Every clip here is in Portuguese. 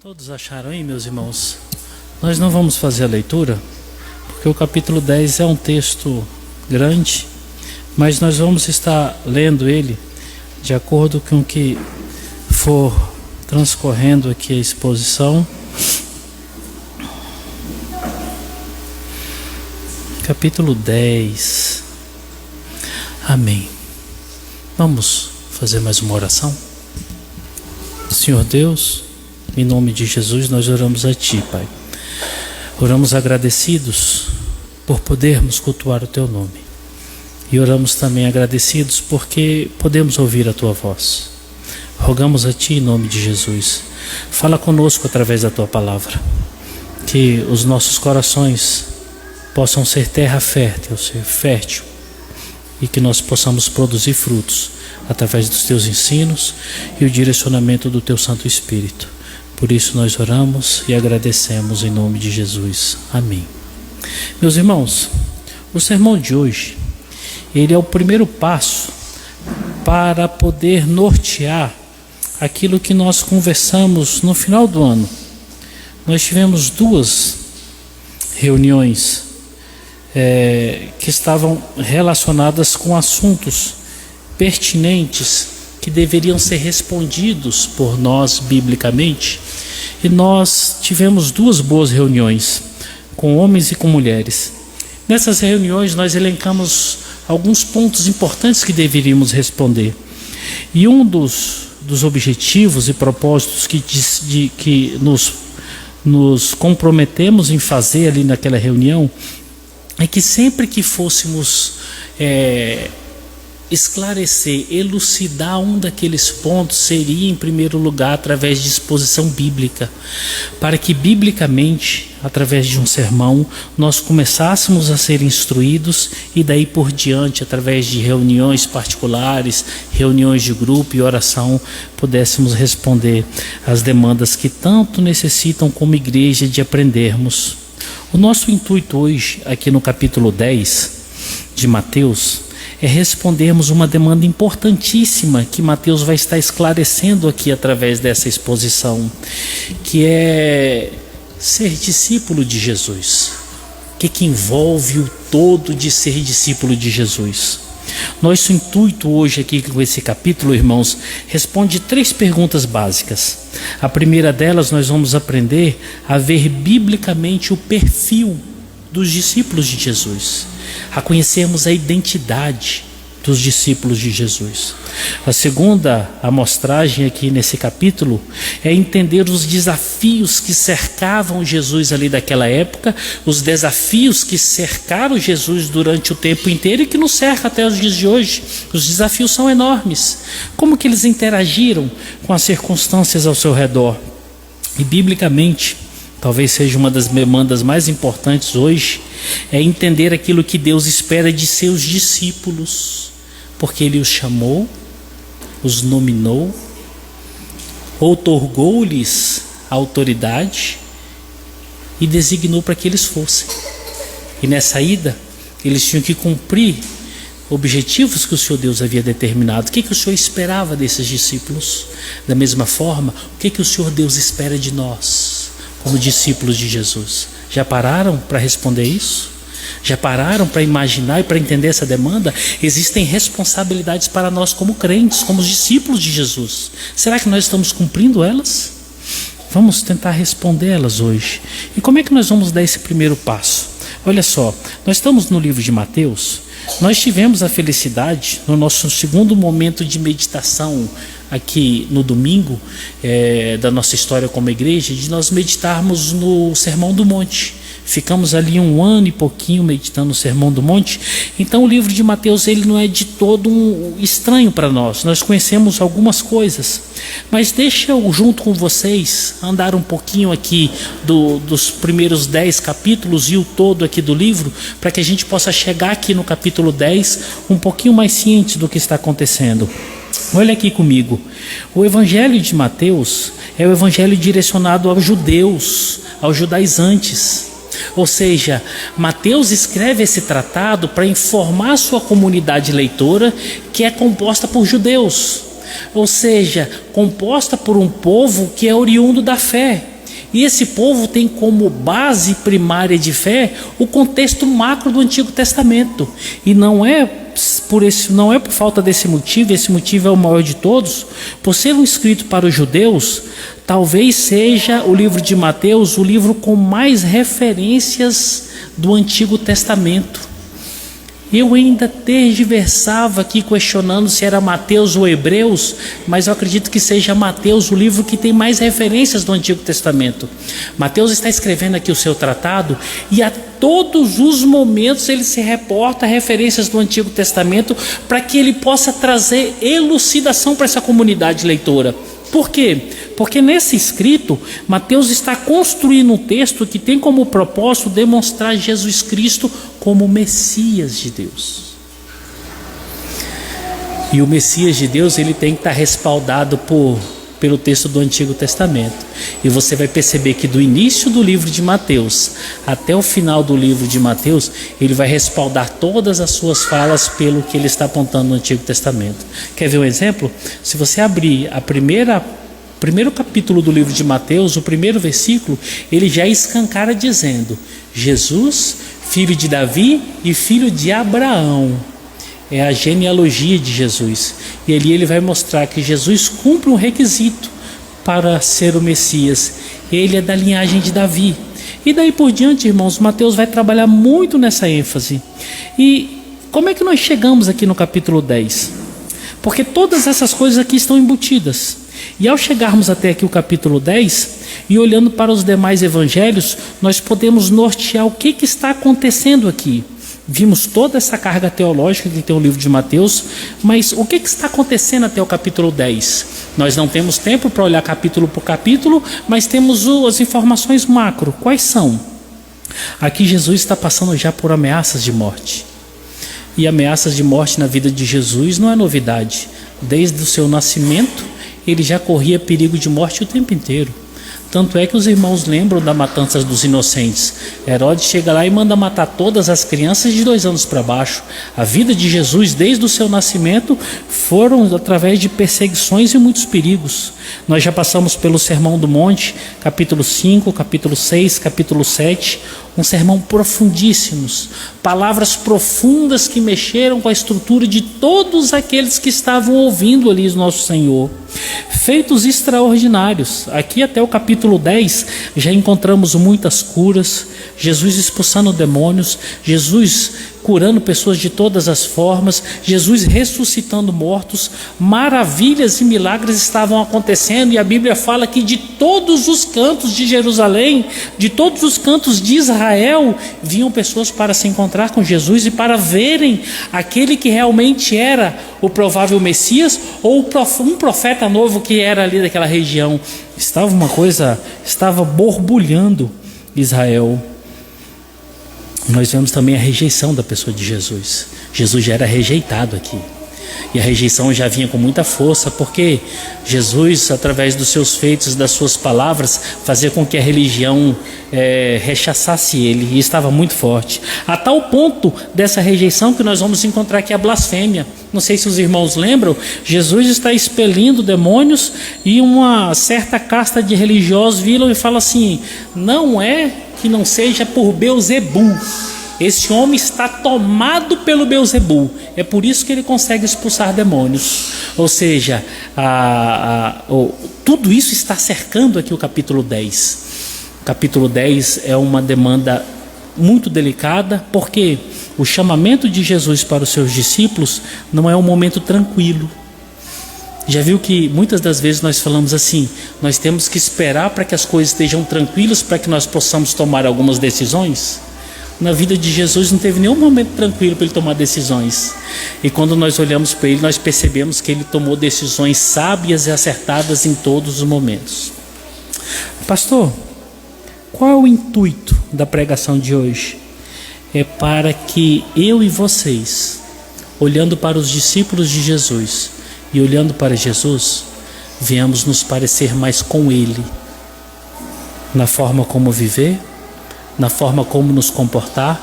Todos acharam aí, meus irmãos? Nós não vamos fazer a leitura, porque o capítulo 10 é um texto grande, mas nós vamos estar lendo ele de acordo com o que for transcorrendo aqui a exposição. Capítulo 10. Amém. Vamos fazer mais uma oração? Senhor Deus, em nome de Jesus, nós oramos a Ti, Pai. Oramos agradecidos por podermos cultuar o Teu nome. E oramos também agradecidos porque podemos ouvir a Tua voz. Rogamos a Ti em nome de Jesus. Fala conosco através da Tua palavra. Que os nossos corações possam ser terra fértil, ser fértil. E que nós possamos produzir frutos através dos Teus ensinos e o direcionamento do Teu Santo Espírito. Por isso nós oramos e agradecemos em nome de Jesus. Amém. Meus irmãos, o sermão de hoje, ele é o primeiro passo para poder nortear aquilo que nós conversamos no final do ano. Nós tivemos duas reuniões que estavam relacionadas com assuntos pertinentes que deveriam ser respondidos por nós biblicamente, e nós tivemos duas boas reuniões com homens e com mulheres. Nessas reuniões nós elencamos alguns pontos importantes que deveríamos responder, e um dos objetivos e propósitos que nos comprometemos em fazer ali naquela reunião é que sempre que fôssemos esclarecer, elucidar um daqueles pontos, seria em primeiro lugar através de exposição bíblica, para que biblicamente, através de um sermão, nós começássemos a ser instruídos e daí por diante, através de reuniões particulares, reuniões de grupo e oração, pudéssemos responder às demandas que tanto necessitam como igreja de aprendermos. O nosso intuito hoje, aqui no capítulo 10 de Mateus, é respondermos uma demanda importantíssima que Mateus vai estar esclarecendo aqui através dessa exposição, que é ser discípulo de Jesus. O que envolve o todo de ser discípulo de Jesus? Nosso intuito hoje aqui com esse capítulo, irmãos, responde três perguntas básicas. A primeira delas, nós vamos aprender a ver biblicamente o perfil dos discípulos de Jesus, a conhecermos a identidade dos discípulos de Jesus. A segunda amostragem aqui nesse capítulo é entender os desafios que cercavam Jesus ali daquela época, os desafios que cercaram Jesus durante o tempo inteiro e que nos cercam até os dias de hoje. Os desafios são enormes. Como que eles interagiram com as circunstâncias ao seu redor? E biblicamente, talvez seja uma das demandas mais importantes hoje, é entender aquilo que Deus espera de seus discípulos, porque Ele os chamou, os nominou, outorgou-lhes a autoridade e designou para que eles fossem. E nessa ida, eles tinham que cumprir objetivos que o Senhor Deus havia determinado. O que o Senhor esperava desses discípulos? Da mesma forma, o que o Senhor Deus espera de nós, como discípulos de Jesus? Já pararam para responder isso? Já pararam para imaginar e para entender essa demanda? Existem responsabilidades para nós como crentes, como discípulos de Jesus. Será que nós estamos cumprindo elas? Vamos tentar respondê-las hoje. E como é que nós vamos dar esse primeiro passo? Olha só, nós estamos no livro de Mateus. Nós tivemos a felicidade, no nosso segundo momento de meditação aqui no domingo da nossa história como igreja, de nós meditarmos no Sermão do Monte. Ficamos ali 1 ano e pouquinho meditando no Sermão do Monte. Então o livro de Mateus, ele não é de todo estranho para nós. Nós conhecemos algumas coisas. Mas deixa eu, junto com vocês, andar um pouquinho aqui dos primeiros 10 capítulos e o todo aqui do livro, para que a gente possa chegar aqui no capítulo 10 um pouquinho mais ciente do que está acontecendo. Olha aqui comigo. O evangelho de Mateus é o evangelho direcionado aos judeus, aos judaizantes. Ou seja, Mateus escreve esse tratado para informar sua comunidade leitora, que é composta por judeus. Ou seja, composta por um povo que é oriundo da fé. E esse povo tem como base primária de fé o contexto macro do Antigo Testamento. E não é por falta desse motivo, esse motivo é o maior de todos, por ser um escrito para os judeus, talvez seja o livro de Mateus o livro com mais referências do Antigo Testamento. Eu ainda tergiversava aqui questionando se era Mateus ou Hebreus, mas eu acredito que seja Mateus o livro que tem mais referências do Antigo Testamento. Mateus está escrevendo aqui o seu tratado e a todos os momentos ele se reporta a referências do Antigo Testamento para que ele possa trazer elucidação para essa comunidade leitora. Por quê? Porque nesse escrito, Mateus está construindo um texto que tem como propósito demonstrar Jesus Cristo como o Messias de Deus. E o Messias de Deus, ele tem que estar respaldado pelo texto do Antigo Testamento. E você vai perceber que do início do livro de Mateus até o final do livro de Mateus, ele vai respaldar todas as suas falas pelo que ele está apontando no Antigo Testamento. Quer ver um exemplo? Se você abrir primeiro capítulo do livro de Mateus, o primeiro versículo, ele já escancara dizendo: Jesus, filho de Davi e filho de Abraão. É a genealogia de Jesus. E ali ele vai mostrar que Jesus cumpre um requisito para ser o Messias. Ele é da linhagem de Davi. E daí por diante, irmãos, Mateus vai trabalhar muito nessa ênfase. E como é que nós chegamos aqui no capítulo 10? Porque todas essas coisas aqui estão embutidas. E ao chegarmos até aqui o capítulo 10, e olhando para os demais evangelhos, nós podemos nortear o que está acontecendo aqui. Vimos toda essa carga teológica que tem o livro de Mateus, mas o que está acontecendo até o capítulo 10? Nós não temos tempo para olhar capítulo por capítulo, mas temos as informações macro. Quais são? Aqui Jesus está passando já por ameaças de morte. E ameaças de morte na vida de Jesus não é novidade. Desde o seu nascimento, ele já corria perigo de morte o tempo inteiro. Tanto é que os irmãos lembram da matança dos inocentes. Herodes chega lá e manda matar todas as crianças de 2 anos para baixo. A vida de Jesus, desde o seu nascimento, foram através de perseguições e muitos perigos. Nós já passamos pelo Sermão do Monte, capítulo 5, capítulo 6, capítulo 7, um sermão profundíssimos, palavras profundas que mexeram com a estrutura de todos aqueles que estavam ouvindo ali o nosso Senhor. Feitos extraordinários. Aqui até o capítulo 10 já encontramos muitas curas, Jesus expulsando demônios, Jesus curando pessoas de todas as formas, Jesus ressuscitando mortos, maravilhas e milagres estavam acontecendo, e a Bíblia fala que de todos os cantos de Jerusalém, de todos os cantos de Israel, vinham pessoas para se encontrar com Jesus e para verem aquele que realmente era o provável Messias, ou um profeta novo que era ali daquela região. Estava borbulhando Israel. Nós vemos também a rejeição da pessoa de Jesus. Jesus já era rejeitado aqui. E a rejeição já vinha com muita força, porque Jesus, através dos seus feitos, das suas palavras, fazia com que a religião rechaçasse ele, e estava muito forte. A tal ponto dessa rejeição que nós vamos encontrar aqui a blasfêmia. Não sei se os irmãos lembram, Jesus está expelindo demônios e uma certa casta de religiosos viram e fala assim: não é que não seja por Beelzebu. Esse homem está tomado pelo Beelzebu. É por isso que ele consegue expulsar demônios. Ou seja, tudo isso está cercando aqui o capítulo 10. O capítulo 10 é uma demanda muito delicada, porque o chamamento de Jesus para os seus discípulos não é um momento tranquilo. Já viu que muitas das vezes nós falamos assim: nós temos que esperar para que as coisas estejam tranquilas para que nós possamos tomar algumas decisões? Na vida de Jesus não teve nenhum momento tranquilo para ele tomar decisões. E quando nós olhamos para ele, nós percebemos que ele tomou decisões sábias e acertadas em todos os momentos. Pastor, qual é o intuito da pregação de hoje? É para que eu e vocês, olhando para os discípulos de Jesus e olhando para Jesus, venhamos nos parecer mais com ele, na forma como viver, na forma como nos comportar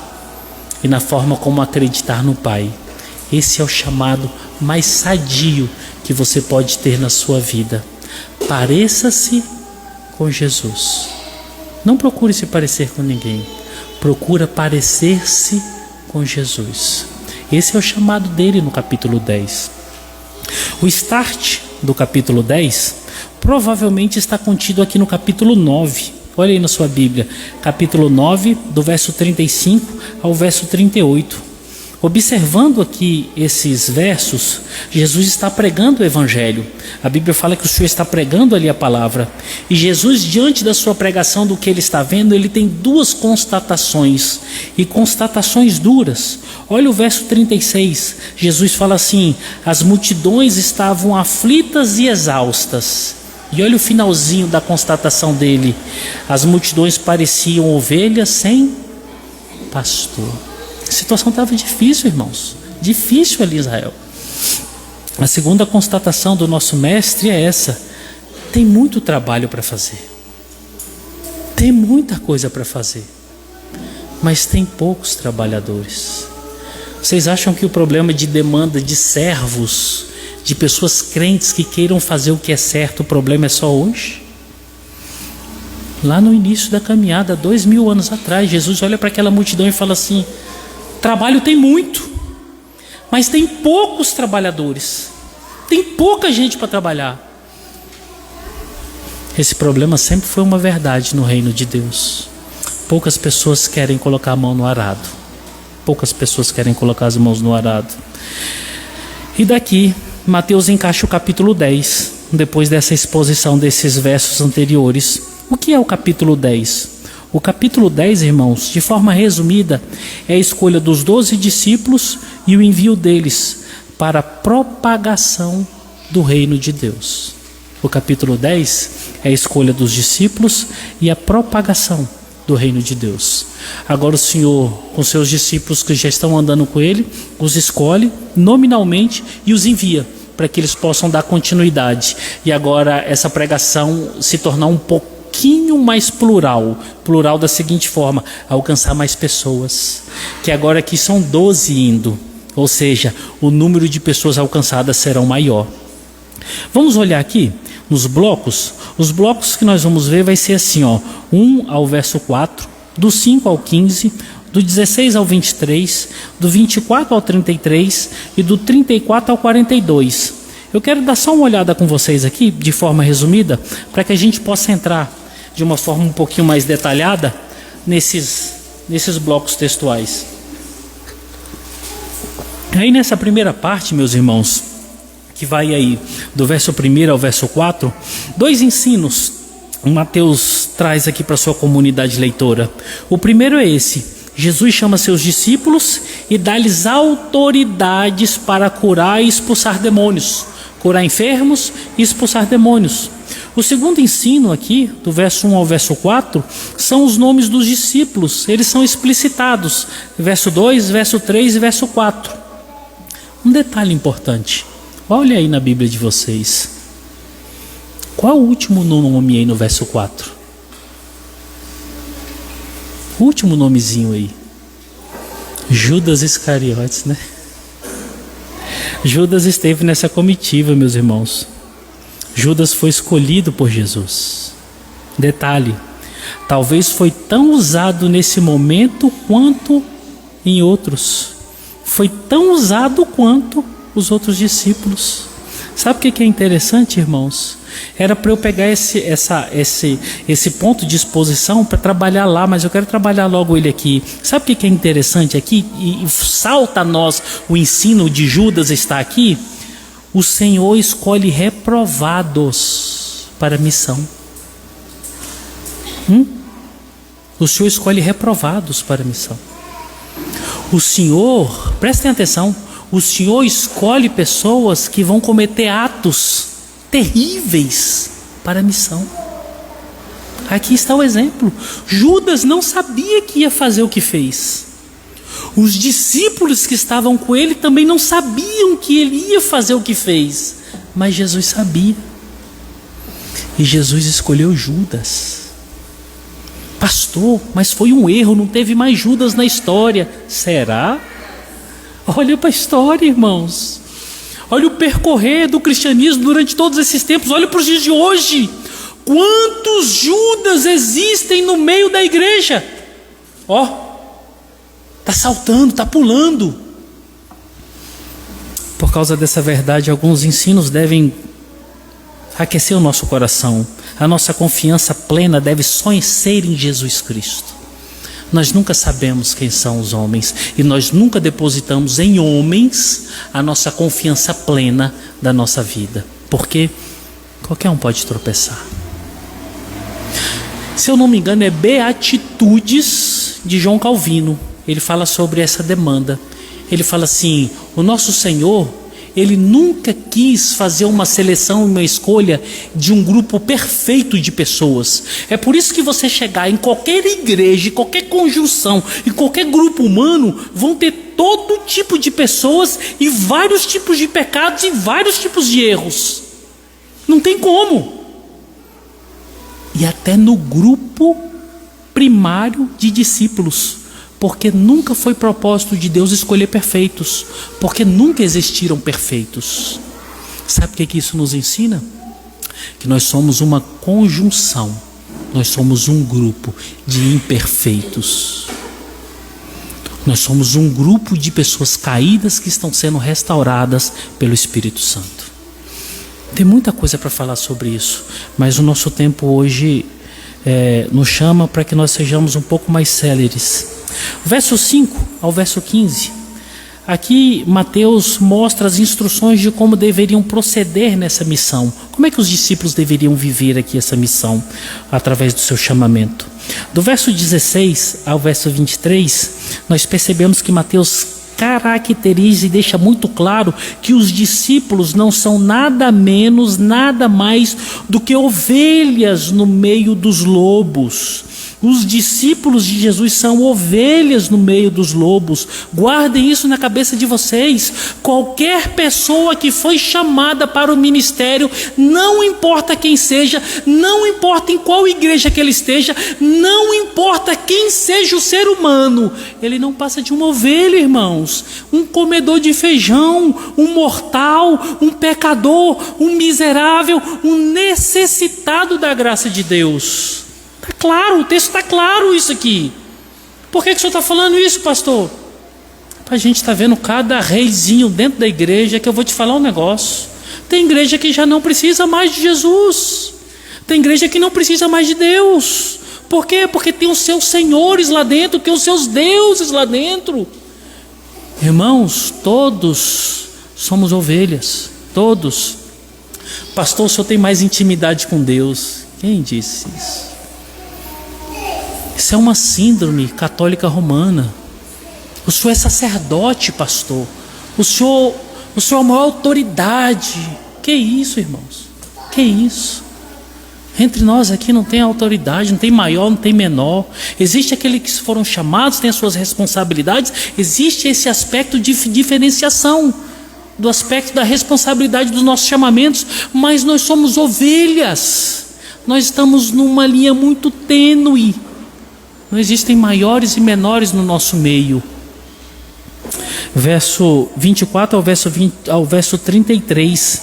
e na forma como acreditar no Pai. Esse é o chamado mais sadio que você pode ter na sua vida. Pareça-se com Jesus. Não procure se parecer com ninguém. Procura parecer-se com Jesus. Esse é o chamado dele no capítulo 10. O start do capítulo 10 provavelmente está contido aqui no capítulo 9. Olha aí na sua Bíblia, capítulo 9, do verso 35 ao verso 38. Observando aqui esses versos, Jesus está pregando o Evangelho. A Bíblia fala que o Senhor está pregando ali a palavra. E Jesus, diante da sua pregação, do que ele está vendo, ele tem duas constatações, e constatações duras. Olha o verso 36, Jesus fala assim: as multidões estavam aflitas e exaustas. E olha o finalzinho da constatação dele: as multidões pareciam ovelhas sem pastor. A situação estava difícil, irmãos. Difícil ali em Israel. A segunda constatação do nosso mestre é essa: tem muito trabalho para fazer. Tem muita coisa para fazer. Mas tem poucos trabalhadores. Vocês acham que o problema de demanda de servos, de pessoas crentes que queiram fazer o que é certo, o problema é só hoje? Lá no início da caminhada, 2000 anos atrás, Jesus olha para aquela multidão e fala assim: trabalho tem muito, mas tem poucos trabalhadores, tem pouca gente para trabalhar. Esse problema sempre foi uma verdade no reino de Deus. Poucas pessoas querem colocar a mão no arado. Poucas pessoas querem colocar as mãos no arado. E daqui, Mateus encaixa o capítulo 10, depois dessa exposição desses versos anteriores. O que é o capítulo 10? O capítulo 10, irmãos, de forma resumida, é a escolha dos 12 discípulos e o envio deles para a propagação do reino de Deus. O capítulo 10 é a escolha dos discípulos e a propagação do reino de Deus. Agora o Senhor, com seus discípulos que já estão andando com ele, os escolhe nominalmente e os envia para que eles possam dar continuidade. E agora essa pregação se tornar um pouquinho mais plural da seguinte forma: alcançar mais pessoas, que agora aqui são 12 indo, ou seja, o número de pessoas alcançadas serão maior. Vamos olhar aqui nos blocos. Os blocos que nós vamos ver vai ser assim, 1 ao verso 4, do 5 ao 15, do 16 ao 23, do 24 ao 33 e do 34 ao 42. Eu quero dar só uma olhada com vocês aqui, de forma resumida, para que a gente possa entrar de uma forma um pouquinho mais detalhada nesses blocos textuais. Aí nessa primeira parte, meus irmãos, que vai aí do verso 1 ao verso 4, dois ensinos Mateus traz aqui para sua comunidade leitora. O primeiro é esse: Jesus chama seus discípulos e dá-lhes autoridades para curar e expulsar demônios, curar enfermos e expulsar demônios. O segundo ensino aqui, do verso 1 ao verso 4, são os nomes dos discípulos. Eles são explicitados, verso 2, verso 3 e verso 4. Um detalhe importante: olha aí na Bíblia de vocês, qual o último nome aí no verso 4? O último nomezinho aí, Judas Iscariotes, né? Judas esteve nessa comitiva, meus irmãos. Judas foi escolhido por Jesus. Detalhe: talvez foi tão usado nesse momento quanto em outros. Foi tão usado quanto os outros discípulos. Sabe o que é interessante, irmãos? Era para eu pegar esse ponto de exposição para trabalhar lá, mas eu quero trabalhar logo ele aqui. Sabe o que é interessante aqui? E salta a nós o ensino de Judas está aqui. O Senhor escolhe reprovados para a missão. O Senhor escolhe reprovados para a missão. O Senhor, prestem atenção, o Senhor escolhe pessoas que vão cometer atos terríveis para a missão. Aqui está o exemplo. Judas não sabia que ia fazer o que fez. Os discípulos que estavam com ele também não sabiam que ele ia fazer o que fez. Mas Jesus sabia. E Jesus escolheu Judas. Pastor, mas foi um erro, não teve mais Judas na história. Será? Olha para a história, irmãos. Olha o percorrer do cristianismo durante todos esses tempos. Olha para os dias de hoje. Quantos Judas existem no meio da igreja? Está saltando, está pulando. Por causa dessa verdade, alguns ensinos devem aquecer o nosso coração. A nossa confiança plena deve só ser em Jesus Cristo. Nós nunca sabemos quem são os homens, e nós nunca depositamos em homens a nossa confiança plena da nossa vida, porque qualquer um pode tropeçar. Se eu não me engano, é Beatitudes de João Calvino. Ele fala sobre essa demanda. Ele fala assim: o nosso Senhor, Ele nunca quis fazer uma seleção, uma escolha de um grupo perfeito de pessoas. É por isso que você chegar em qualquer igreja, em qualquer conjunção, em qualquer grupo humano, vão ter todo tipo de pessoas e vários tipos de pecados e vários tipos de erros. Não tem como. E até no grupo primário de discípulos, porque nunca foi propósito de Deus escolher perfeitos, porque nunca existiram perfeitos. Sabe o que isso nos ensina? Que nós somos uma conjunção, nós somos um grupo de imperfeitos. Nós somos um grupo de pessoas caídas que estão sendo restauradas pelo Espírito Santo. Tem muita coisa para falar sobre isso, mas o nosso tempo hoje nos chama para que nós sejamos um pouco mais céleres. Verso 5 ao verso 15. Aqui Mateus mostra as instruções de como deveriam proceder nessa missão. Como é que os discípulos deveriam viver aqui essa missão através do seu chamamento. Do verso 16 ao verso 23, nós percebemos que Mateus caracteriza e deixa muito claro que os discípulos não são nada menos, nada mais do que ovelhas no meio dos lobos. Os discípulos de Jesus são ovelhas no meio dos lobos. Guardem isso na cabeça de vocês. Qualquer pessoa que foi chamada para o ministério, não importa quem seja, não importa em qual igreja que ele esteja, não importa quem seja o ser humano, ele não passa de uma ovelha, irmãos. Um comedor de feijão, um mortal, um pecador, um miserável, um necessitado da graça de Deus. Está claro, o texto está claro isso aqui. Por que o senhor está falando isso, pastor? Para a gente estar vendo cada reizinho dentro da igreja, que eu vou te falar um negócio. Tem igreja que já não precisa mais de Jesus. Tem igreja que não precisa mais de Deus. Por quê? Porque tem os seus senhores lá dentro, tem os seus deuses lá dentro. Irmãos, todos somos ovelhas, todos. Pastor, o senhor tem mais intimidade com Deus. Quem disse isso? Isso é uma síndrome católica romana. O senhor é sacerdote, pastor. O senhor é a maior autoridade. Que isso, irmãos? Que isso? Entre nós aqui não tem autoridade, não tem maior, não tem menor. Existe aqueles que foram chamados, têm as suas responsabilidades. Existe esse aspecto de diferenciação, do aspecto da responsabilidade dos nossos chamamentos. Mas nós somos ovelhas. Nós estamos numa linha muito tênue. Não existem maiores e menores no nosso meio. Verso 24 ao verso 33.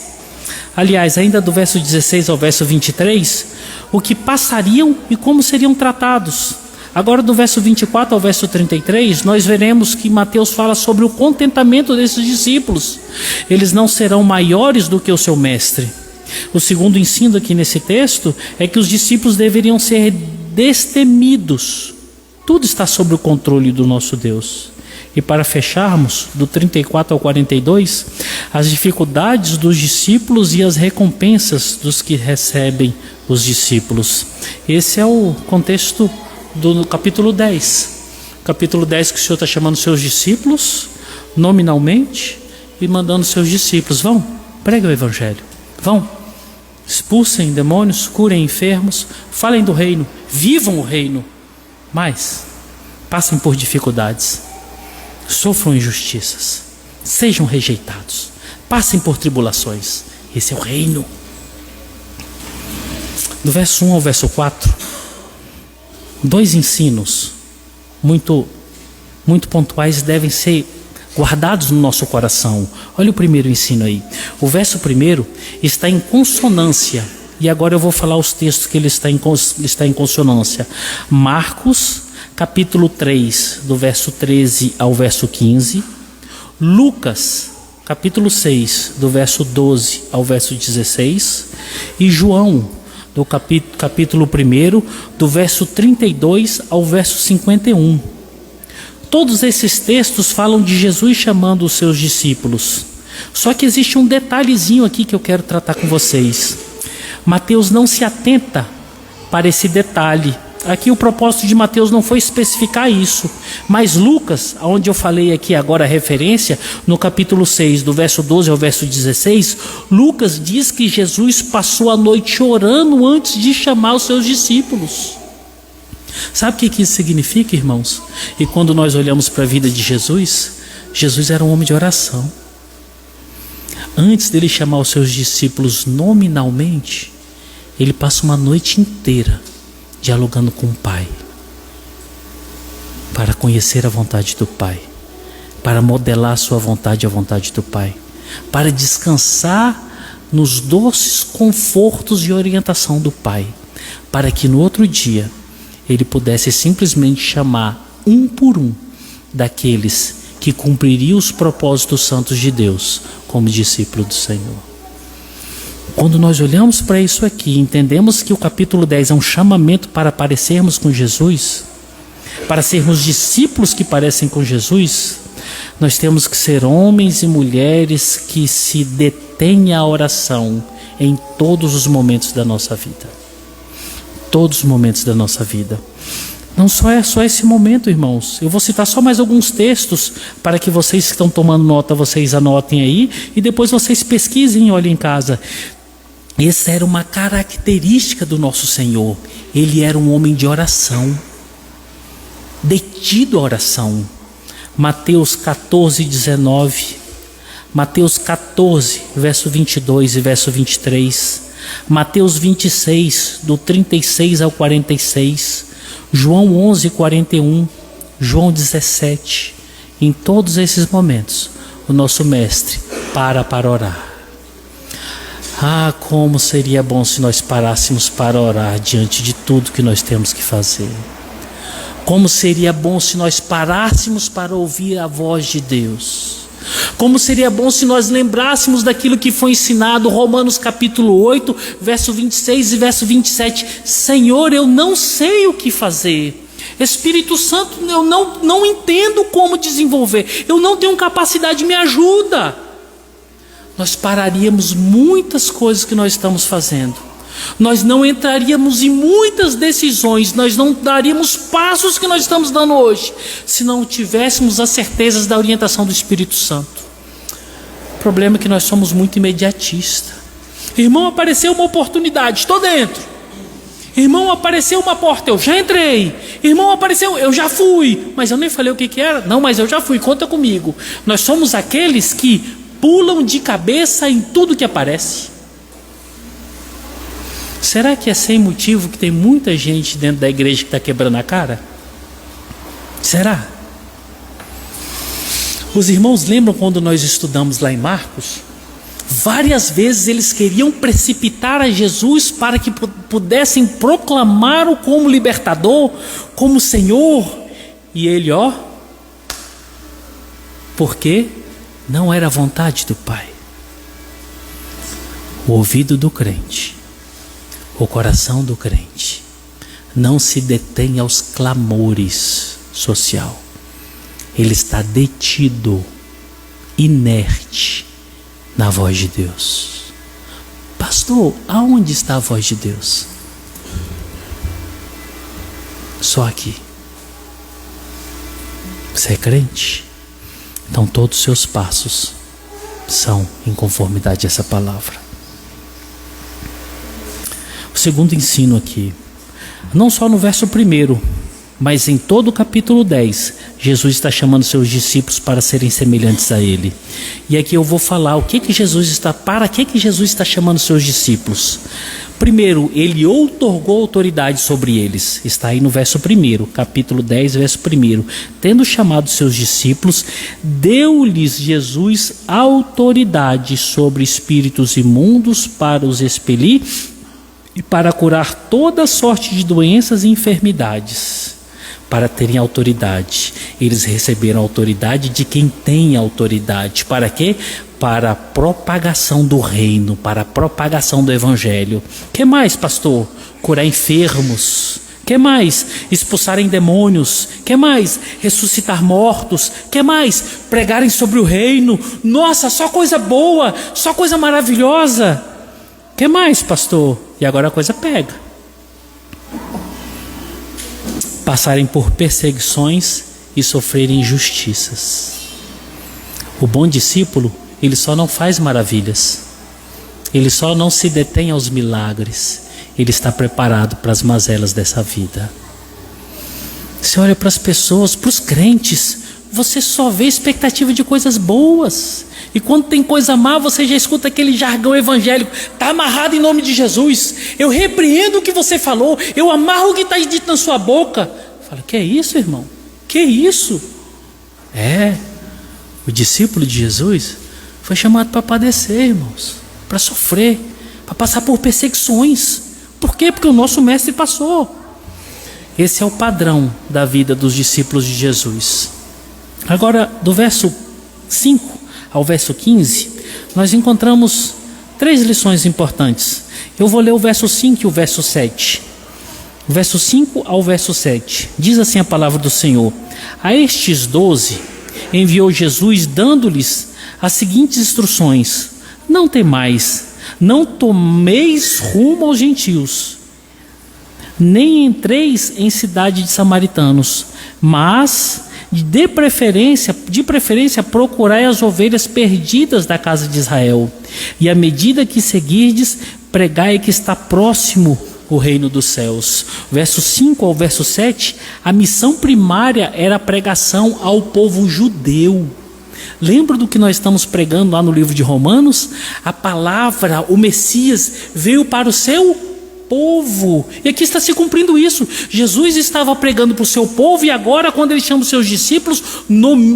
Aliás, ainda do verso 16 ao verso 23, o que passariam e como seriam tratados. Agora do verso 24 ao verso 33, nós veremos que Mateus fala sobre o contentamento desses discípulos. Eles não serão maiores do que o seu mestre. O segundo ensino aqui nesse texto é que os discípulos deveriam ser destemidos. Tudo está sob o controle do nosso Deus. E para fecharmos, do 34 ao 42, as dificuldades dos discípulos e as recompensas dos que recebem os discípulos. Esse é o contexto do capítulo 10. Capítulo 10 que o Senhor está chamando seus discípulos, nominalmente, e mandando seus discípulos: vão, preguem o evangelho, vão, expulsem demônios, curem enfermos, falem do reino, vivam o reino. Mas passem por dificuldades, sofram injustiças, sejam rejeitados, passem por tribulações. Esse é o reino. Do verso 1 ao verso 4, dois ensinos muito pontuais devem ser guardados no nosso coração. Olha o primeiro ensino aí. O verso primeiro está em consonância E agora eu vou falar os textos que ele está em consonância. Marcos, capítulo 3, do verso 13 ao verso 15. Lucas, capítulo 6, do verso 12 ao verso 16. E João, do capítulo 1, do verso 32 ao verso 51. Todos esses textos falam de Jesus chamando os seus discípulos. Só que existe um detalhezinho aqui que eu quero tratar com vocês. Mateus não se atenta para esse detalhe. Aqui o propósito de Mateus não foi especificar isso, mas Lucas, onde eu falei aqui agora a referência, no capítulo 6, do verso 12 ao verso 16, Lucas diz que Jesus passou a noite orando antes de chamar os seus discípulos. Sabe o que isso significa, irmãos? E quando nós olhamos para a vida de Jesus, Jesus era um homem de oração. Antes dele chamar os seus discípulos nominalmente, ele passa uma noite inteira dialogando com o Pai, para conhecer a vontade do Pai, para modelar a sua vontade e a vontade do Pai, para descansar nos doces confortos e orientação do Pai, para que no outro dia ele pudesse simplesmente chamar um por um daqueles que cumpririam os propósitos santos de Deus como discípulo do Senhor. Quando nós olhamos para isso aqui, entendemos que o capítulo 10 é um chamamento para parecermos com Jesus, para sermos discípulos que parecem com Jesus, nós temos que ser homens e mulheres que se detêm à oração em todos os momentos da nossa vida. Todos os momentos da nossa vida. Não só é só esse momento, irmãos. Eu vou citar só mais alguns textos para que vocês que estão tomando nota, vocês anotem aí e depois vocês pesquisem e olhem em casa. Essa era uma característica do nosso Senhor. Ele era um homem de oração, detido à oração. Mateus 14, 19, Mateus 14, verso 22 e verso 23, Mateus 26, do 36 ao 46, João 11, 41, João 17. Em todos esses momentos, o nosso mestre para orar. Ah, como seria bom se nós parássemos para orar diante de tudo que nós temos que fazer. Como seria bom se nós parássemos para ouvir a voz de Deus. Como seria bom se nós lembrássemos daquilo que foi ensinado, Romanos capítulo 8, verso 26 e verso 27. Senhor, eu não sei o que fazer. Espírito Santo, eu não entendo como desenvolver. Eu não tenho capacidade, me ajuda. Nós pararíamos muitas coisas que nós estamos fazendo. Nós não entraríamos em muitas decisões, nós não daríamos passos que nós estamos dando hoje, se não tivéssemos as certezas da orientação do Espírito Santo. O problema é que nós somos muito imediatistas. Irmão, apareceu uma oportunidade, estou dentro. Irmão, apareceu uma porta, eu já entrei. Irmão, apareceu, eu já fui. Mas eu nem falei o que era. Não, mas eu já fui, conta comigo. Nós somos aqueles que pulam de cabeça em tudo que aparece. Será que é sem motivo que tem muita gente dentro da igreja que está quebrando a cara? Será? Os irmãos lembram quando nós estudamos lá em Marcos? Várias vezes eles queriam precipitar a Jesus para que pudessem proclamá-lo como libertador, como Senhor. E ele, porque não era a vontade do Pai. O ouvido do crente, o coração do crente, não se detém aos clamores social. Ele está detido, inerte, na voz de Deus. Pastor, aonde está a voz de Deus? Só aqui. Você é crente? Então todos os seus passos são em conformidade a essa palavra. O segundo ensino aqui, não só no verso 1, mas em todo o capítulo 10, Jesus está chamando seus discípulos para serem semelhantes a Ele. E aqui eu vou falar para que Jesus está chamando seus discípulos. Primeiro, Ele outorgou autoridade sobre eles. Está aí no verso 1, capítulo 10, verso 1. Tendo chamado seus discípulos, deu-lhes Jesus autoridade sobre espíritos imundos para os expelir e para curar toda sorte de doenças e enfermidades, para terem autoridade. Eles receberam autoridade de quem tem autoridade. Para quê? Para a propagação do reino, para a propagação do evangelho. Que mais, pastor? Curar enfermos. Que mais? Expulsarem demônios. Que mais? Ressuscitar mortos. Que mais? Pregarem sobre o reino. Nossa, só coisa boa, só coisa maravilhosa. Que mais, pastor? E agora a coisa pega. Passarem por perseguições e sofrerem injustiças. O bom discípulo, ele só não faz maravilhas. Ele só não se detém aos milagres. Ele está preparado para as mazelas dessa vida. Você olha para as pessoas, para os crentes, você só vê expectativa de coisas boas. E quando tem coisa má, você já escuta aquele jargão evangélico. Está amarrado em nome de Jesus. Eu repreendo o que você falou. Eu amarro o que está dito na sua boca. Fala, que é isso, irmão? Que isso? O discípulo de Jesus foi chamado para padecer, irmãos. Para sofrer, para passar por perseguições. Por quê? Porque o nosso mestre passou. Esse é o padrão da vida dos discípulos de Jesus. Agora, do verso 5 ao verso 15, nós encontramos 3 lições importantes. Eu vou ler o verso 5 e o verso 7. O verso 5 ao verso 7. Diz assim a palavra do Senhor: a estes 12 enviou Jesus, dando-lhes as seguintes instruções: não temais, não tomeis rumo aos gentios, nem entreis em cidade de samaritanos, mas de preferência procurai as ovelhas perdidas da casa de Israel, e à medida que seguirdes, pregai que está próximo o reino dos céus. Verso 5 ao verso 7, a missão primária era a pregação ao povo judeu. Lembra do que nós estamos pregando lá no livro de Romanos? A palavra, o Messias, veio para o seu povo. E aqui está se cumprindo isso. Jesus estava pregando para o seu povo, e agora, quando ele chama os seus discípulos,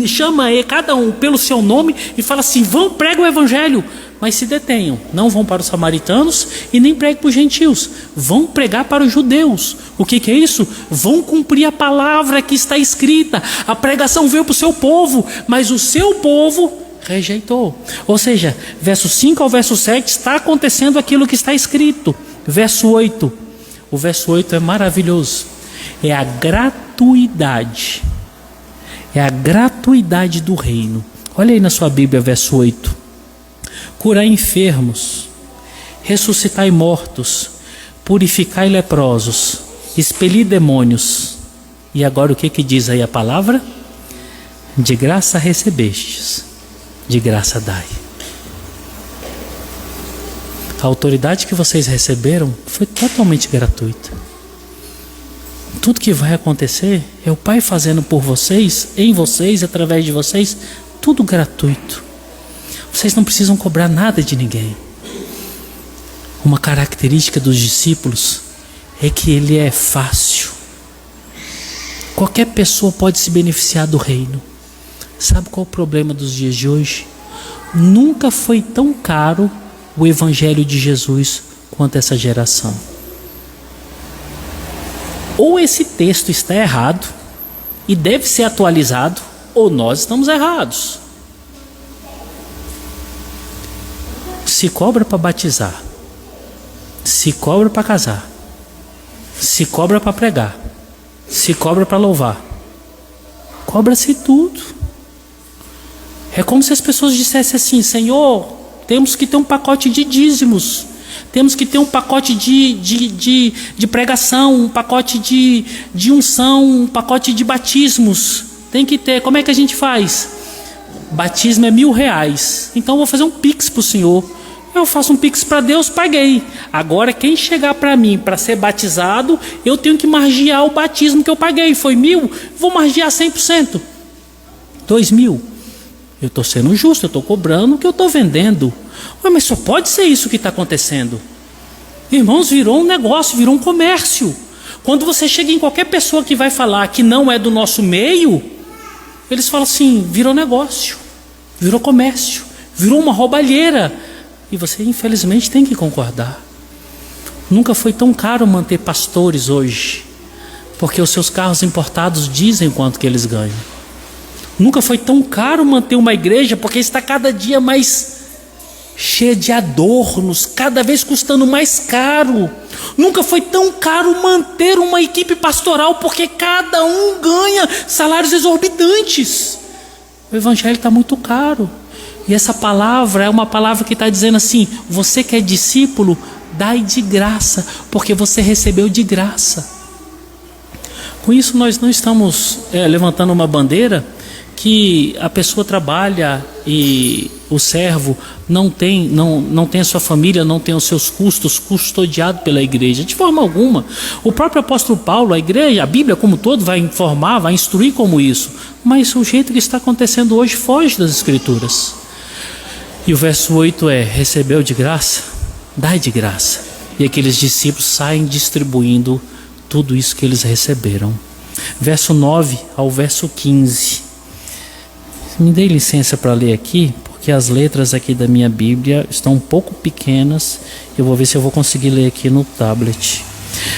chama cada um pelo seu nome e fala assim: vão, pregar o evangelho, mas se detenham, não vão para os samaritanos e nem preguem para os gentios, vão pregar para os judeus. O que é isso? Vão cumprir a palavra que está escrita. A pregação veio para o seu povo, mas o seu povo rejeitou. Ou seja, verso 5 ao verso 7 está acontecendo aquilo que está escrito. Verso 8, o verso 8 é maravilhoso. É a gratuidade. É a gratuidade do reino. Olha aí na sua Bíblia, verso 8. Curai enfermos, ressuscitai mortos, purificai leprosos, expeli demônios. E agora o que diz aí a palavra? De graça recebestes, de graça dai. A autoridade que vocês receberam foi totalmente gratuita. Tudo que vai acontecer é o Pai fazendo por vocês, em vocês, através de vocês, tudo gratuito. Vocês não precisam cobrar nada de ninguém. Uma característica dos discípulos é que ele é fácil. Qualquer pessoa pode se beneficiar do reino. Sabe qual é o problema dos dias de hoje? Nunca foi tão caro o evangelho de Jesus quanto essa geração. Ou esse texto está errado e deve ser atualizado, ou nós estamos errados. Se cobra para batizar, se cobra para casar, se cobra para pregar, se cobra para louvar, cobra-se tudo. É como se as pessoas dissessem assim: Senhor, temos que ter um pacote de dízimos, temos que ter um pacote de pregação, um pacote de unção, um pacote de batismos. Tem que ter. Como é que a gente faz? Batismo é R$1.000. Então eu vou fazer um pix para o senhor. Eu faço um pix para Deus, paguei. Agora quem chegar para mim para ser batizado, eu tenho que margear o batismo que eu paguei. Foi 1.000, vou margear 100%. 2.000. Eu estou sendo justo, eu estou cobrando o que eu estou vendendo. Ué, mas só pode ser isso que está acontecendo. Irmãos, virou um negócio, virou um comércio. Quando você chega em qualquer pessoa que vai falar que não é do nosso meio, eles falam assim: virou negócio, virou comércio, virou uma roubalheira. E você infelizmente tem que concordar. Nunca foi tão caro manter pastores hoje, porque os seus carros importados dizem quanto que eles ganham. Nunca foi tão caro manter uma igreja, porque está cada dia mais cheia de adornos, cada vez custando mais caro. Nunca foi tão caro manter uma equipe pastoral, porque cada um ganha salários exorbitantes. O evangelho está muito caro. E essa palavra é uma palavra que está dizendo assim: você que é discípulo, dai de graça, porque você recebeu de graça. Com isso nós não estamos levantando uma bandeira que a pessoa trabalha e o servo não tem a sua família, não tem os seus custos custodiado pela igreja, de forma alguma. O próprio apóstolo Paulo, a igreja, a Bíblia como todo vai informar, vai instruir como isso, mas o jeito que está acontecendo hoje foge das escrituras. E o verso 8 é: recebeu de graça, dai de graça. E aqueles discípulos saem distribuindo tudo isso que eles receberam. Verso 9 ao verso 15. Me dê licença para ler aqui, porque as letras aqui da minha Bíblia estão um pouco pequenas. Eu vou ver se eu vou conseguir ler aqui no tablet.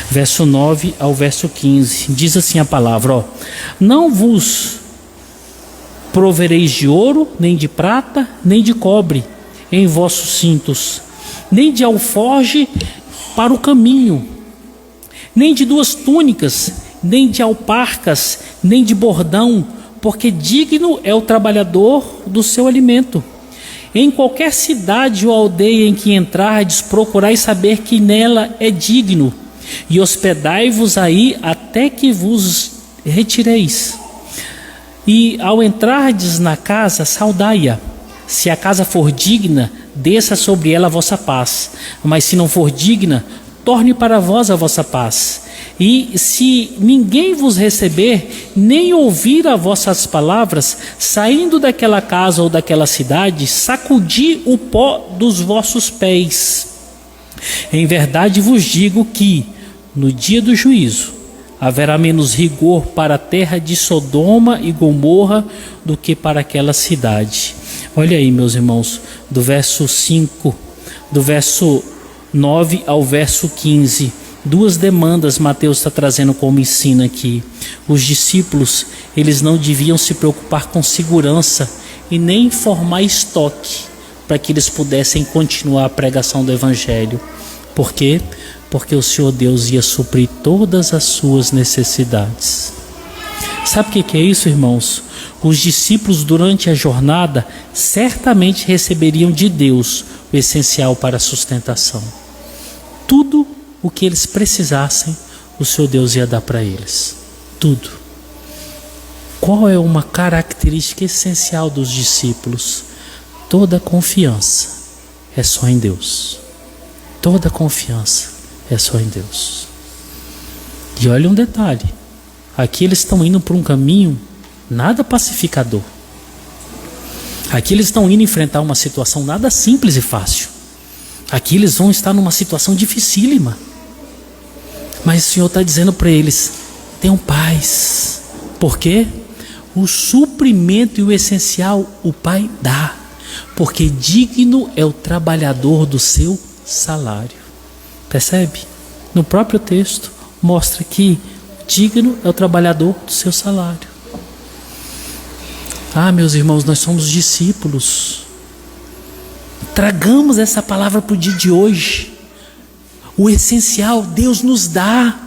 Verso 9 ao verso 15. Diz assim a palavra: não vos provereis de ouro, nem de prata, nem de cobre em vossos cintos, nem de alforje para o caminho, nem de 2 túnicas, nem de alparcas, nem de bordão, porque digno é o trabalhador do seu alimento. Em qualquer cidade ou aldeia em que entrardes, procurai saber que nela é digno, e hospedai-vos aí até que vos retireis. E ao entrardes na casa, saudai-a. Se a casa for digna, desça sobre ela a vossa paz, mas se não for digna, torne para vós a vossa paz. E se ninguém vos receber, nem ouvir as vossas palavras, saindo daquela casa ou daquela cidade, sacudi o pó dos vossos pés. Em verdade vos digo que, no dia do juízo, haverá menos rigor para a terra de Sodoma e Gomorra do que para aquela cidade. Olha aí, meus irmãos, do verso 5, do verso 9 ao verso 15. 2 demandas Mateus está trazendo como ensino aqui. Os discípulos, eles não deviam se preocupar com segurança e nem formar estoque para que eles pudessem continuar a pregação do evangelho. Por quê? Porque o Senhor Deus ia suprir todas as suas necessidades. Sabe o que é isso, irmãos? Os discípulos durante a jornada certamente receberiam de Deus o essencial para a sustentação. Tudo o que eles precisassem, o Senhor Deus ia dar para eles. Tudo. Qual é uma característica essencial dos discípulos? Toda confiança é só em Deus. Toda confiança é só em Deus. E olha um detalhe. Aqui eles estão indo por um caminho nada pacificador. Aqui eles estão indo enfrentar uma situação nada simples e fácil. Aqui eles vão estar numa situação dificílima. Mas o Senhor está dizendo para eles: tenham paz. Por quê? O suprimento e o essencial o Pai dá. Porque digno é o trabalhador do seu salário. Percebe? No próprio texto mostra que digno é o trabalhador do seu salário. Ah, meus irmãos, nós somos discípulos. Tragamos essa palavra para o dia de hoje. O essencial Deus nos dá.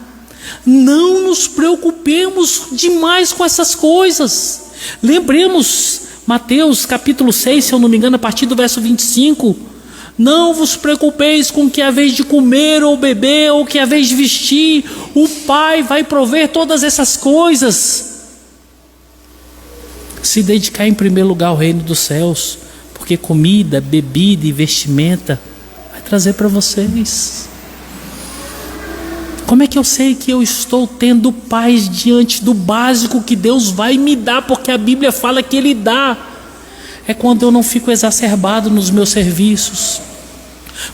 Não nos preocupemos demais com essas coisas. Lembremos Mateus capítulo 6, se eu não me engano, a partir do verso 25. Não vos preocupeis com o que é a vez de comer ou beber, ou o que é a vez de vestir. O Pai vai prover todas essas coisas. Se dedicar em primeiro lugar ao reino dos céus, porque comida, bebida e vestimenta vai trazer para vocês. Como é que eu sei que eu estou tendo paz diante do básico que Deus vai me dar? Porque a Bíblia fala que Ele dá. É quando eu não fico exacerbado nos meus serviços,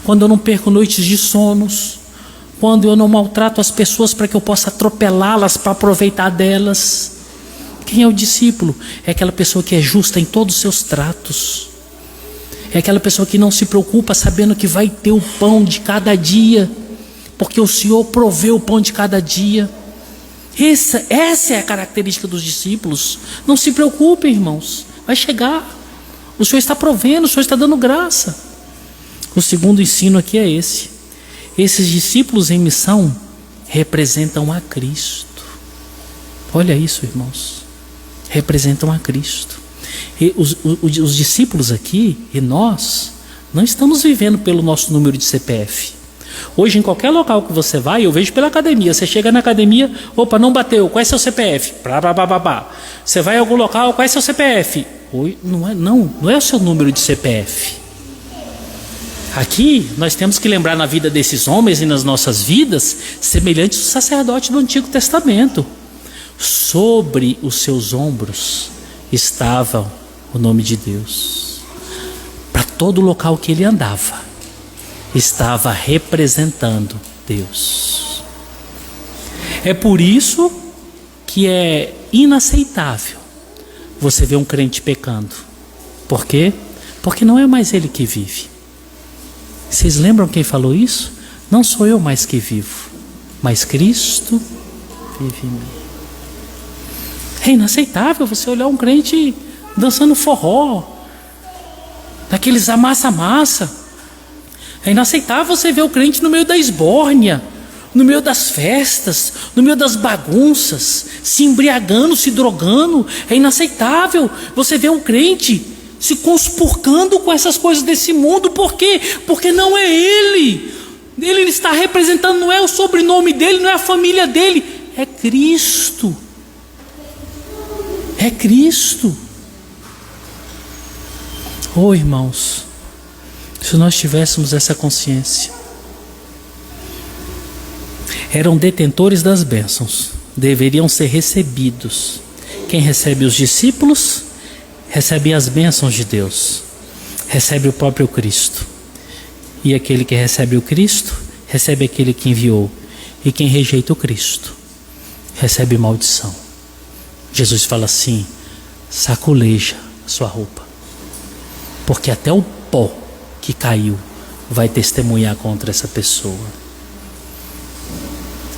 quando eu não perco noites de sonos, quando eu não maltrato as pessoas para que eu possa atropelá-las para aproveitar delas. Quem é o discípulo? É aquela pessoa que é justa em todos os seus tratos. É aquela pessoa que não se preocupa sabendo que vai ter o pão de cada dia, porque o Senhor provê o pão de cada dia. Essa é a característica dos discípulos. Não se preocupem, irmãos, vai chegar. O Senhor está provendo, o Senhor está dando graça. O segundo ensino aqui é esse. Esses discípulos em missão representam a Cristo. Olha isso, irmãos. Representam a Cristo. E os discípulos aqui e nós não estamos vivendo pelo nosso número de CPF. Hoje, em qualquer local que você vai, eu vejo pela academia. Você chega na academia, opa, não bateu, qual é seu CPF? Você vai em algum local, qual é seu CPF? Não é o seu número de CPF. Aqui, nós temos que lembrar na vida desses homens e nas nossas vidas, semelhantes ao sacerdote do Antigo Testamento. Sobre os seus ombros estava o nome de Deus. Para todo local que ele andava, estava representando Deus. É por isso que é inaceitável você ver um crente pecando. Por quê? Porque não é mais ele que vive. Vocês lembram quem falou isso? Não sou eu mais que vivo, mas Cristo vive em mim. É inaceitável você olhar um crente dançando forró, daqueles amassa-massa. É inaceitável você ver o crente no meio da esbórnia, no meio das festas, no meio das bagunças, se embriagando, se drogando. É inaceitável você ver um crente se conspurcando com essas coisas desse mundo. Por quê? Porque não é ele. Ele está representando, não é o sobrenome dele, não é a família dele, é Cristo. É Cristo. Oh, irmãos, se nós tivéssemos essa consciência, eram detentores das bênçãos, deveriam ser recebidos. Quem recebe os discípulos, recebe as bênçãos de Deus, recebe o próprio Cristo. E aquele que recebe o Cristo, recebe aquele que enviou. E quem rejeita o Cristo, recebe maldição. Jesus fala assim: saculeja sua roupa, porque até o pó que caiu vai testemunhar contra essa pessoa.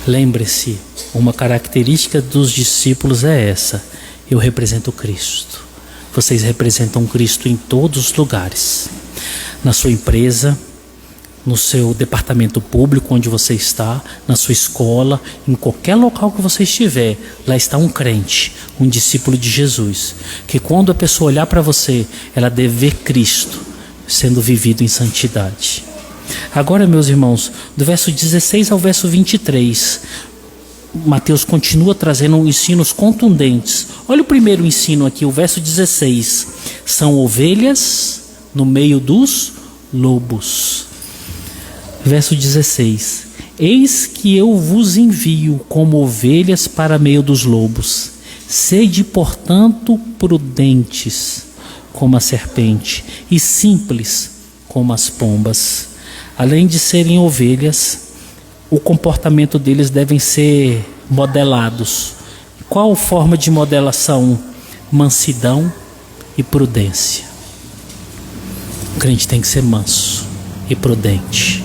Lembre-se, uma característica dos discípulos é essa: eu represento Cristo. Vocês representam Cristo em todos os lugares, na sua empresa, no seu departamento público onde você está, na sua escola, em qualquer local que você estiver, lá está um crente, um discípulo de Jesus, que quando a pessoa olhar para você, ela deve ver Cristo sendo vivido em santidade. Agora, meus irmãos, do verso 16 ao verso 23, Mateus continua trazendo ensinos contundentes. Olha o primeiro ensino aqui, o verso 16: são ovelhas no meio dos lobos. Verso 16: eis que eu vos envio como ovelhas para meio dos lobos. Sede, portanto, prudentes como a serpente e simples como as pombas. Além de serem ovelhas, o comportamento deles devem ser modelados. Qual forma de modelação? Mansidão e prudência. O crente tem que ser manso e prudente.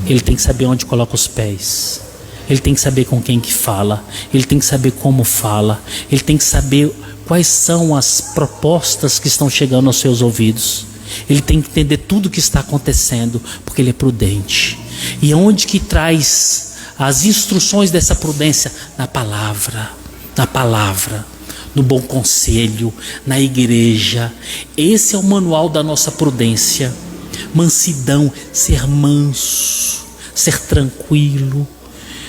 Ele tem que saber onde coloca os pés. Ele tem que saber com quem que fala. Ele tem que saber como fala. Ele tem que saber quais são as propostas que estão chegando aos seus ouvidos. Ele tem que entender tudo o que está acontecendo, porque ele é prudente. E onde que traz as instruções dessa prudência? Na palavra, no bom conselho, na igreja. Esse é o manual da nossa prudência. Mansidão, ser manso, ser tranquilo,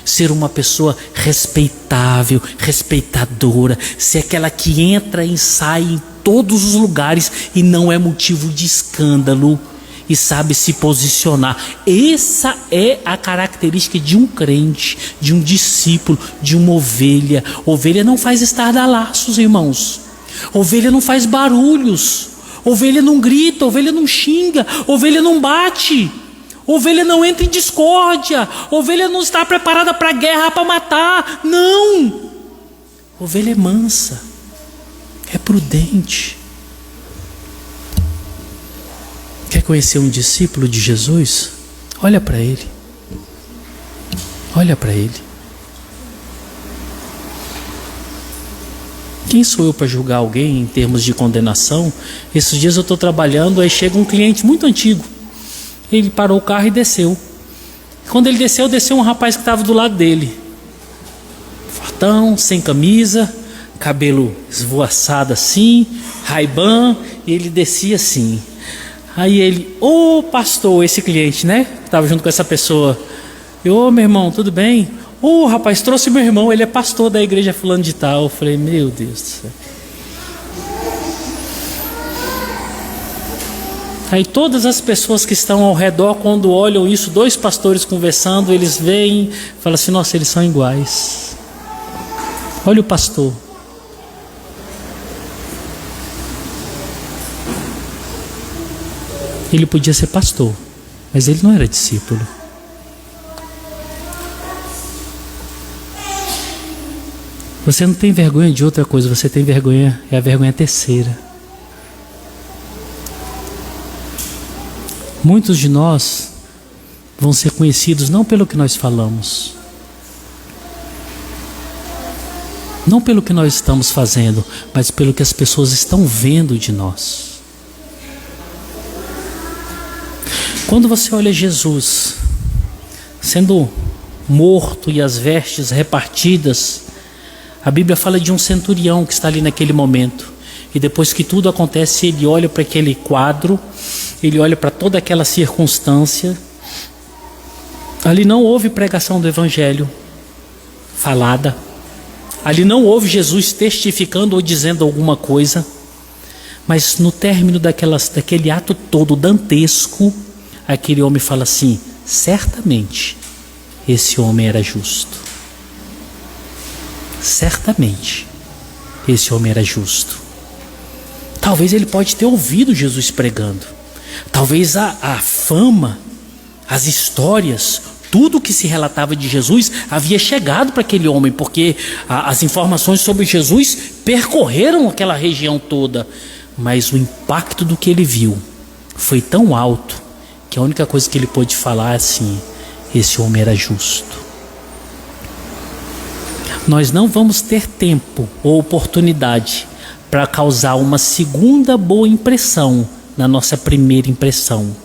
ser uma pessoa respeitável, respeitadora, ser aquela que entra e sai em todos os lugares e não é motivo de escândalo e sabe se posicionar. Essa é a característica de um crente, de um discípulo, de uma ovelha. Ovelha não faz estardalhaços, irmãos. Ovelha não faz barulhos. Ovelha não grita, ovelha não xinga, ovelha não bate. Ovelha não entra em discórdia. Ovelha não está preparada para a guerra, para matar. Não. Ovelha é mansa, é prudente. Quer conhecer um discípulo de Jesus? Olha para ele. Olha para ele. Quem sou eu para julgar alguém em termos de condenação? Esses dias eu estou trabalhando, aí chega um cliente muito antigo. Ele parou o carro e desceu. Quando ele desceu um rapaz que estava do lado dele. Fortão, sem camisa, cabelo esvoaçado assim, Ray-Ban, e ele descia assim. Aí ele, ô pastor, esse cliente, né? Estava junto com essa pessoa. Ô meu irmão, tudo bem? Ô rapaz, trouxe meu irmão, ele é pastor da igreja fulano de tal. Eu falei, meu Deus do céu. Aí todas as pessoas que estão ao redor, quando olham isso, dois pastores conversando, eles veem, falam assim, nossa, eles são iguais. Olha o pastor. Ele podia ser pastor, mas ele não era discípulo. Você não tem vergonha de outra coisa, você tem vergonha, é a vergonha terceira. Muitos de nós vão ser conhecidos não pelo que nós falamos, não pelo que nós estamos fazendo, mas pelo que as pessoas estão vendo de nós. Quando você olha Jesus sendo morto e as vestes repartidas, a Bíblia fala de um centurião que está ali naquele momento. E depois que tudo acontece, ele olha para aquele quadro, ele olha para toda aquela circunstância. Ali não houve pregação do Evangelho falada. Ali não houve Jesus testificando ou dizendo alguma coisa. Mas no término daquele ato todo dantesco, aquele homem fala assim, certamente esse homem era justo. Certamente esse homem era justo. Talvez ele pode ter ouvido Jesus pregando. Talvez a fama, as histórias, tudo que se relatava de Jesus havia chegado para aquele homem, porque as informações sobre Jesus percorreram aquela região toda. Mas o impacto do que ele viu foi tão alto que a única coisa que ele pôde falar é assim, esse homem era justo. Nós não vamos ter tempo ou oportunidade para causar uma segunda boa impressão na nossa primeira impressão.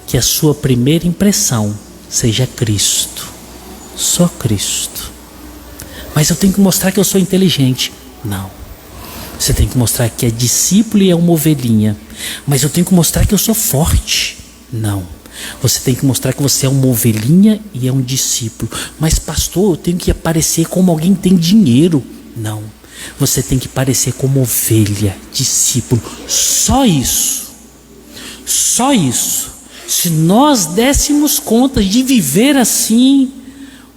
Que a sua primeira impressão seja Cristo. Só Cristo. Mas eu tenho que mostrar que eu sou inteligente. Não. Você tem que mostrar que é discípulo e é uma ovelhinha. Mas eu tenho que mostrar que eu sou forte. Não. Você tem que mostrar que você é uma ovelhinha e é um discípulo. Mas pastor, eu tenho que aparecer como alguém que tem dinheiro. Não. Você tem que parecer como ovelha, discípulo. Só isso. Só isso. Se nós dessemos conta de viver assim,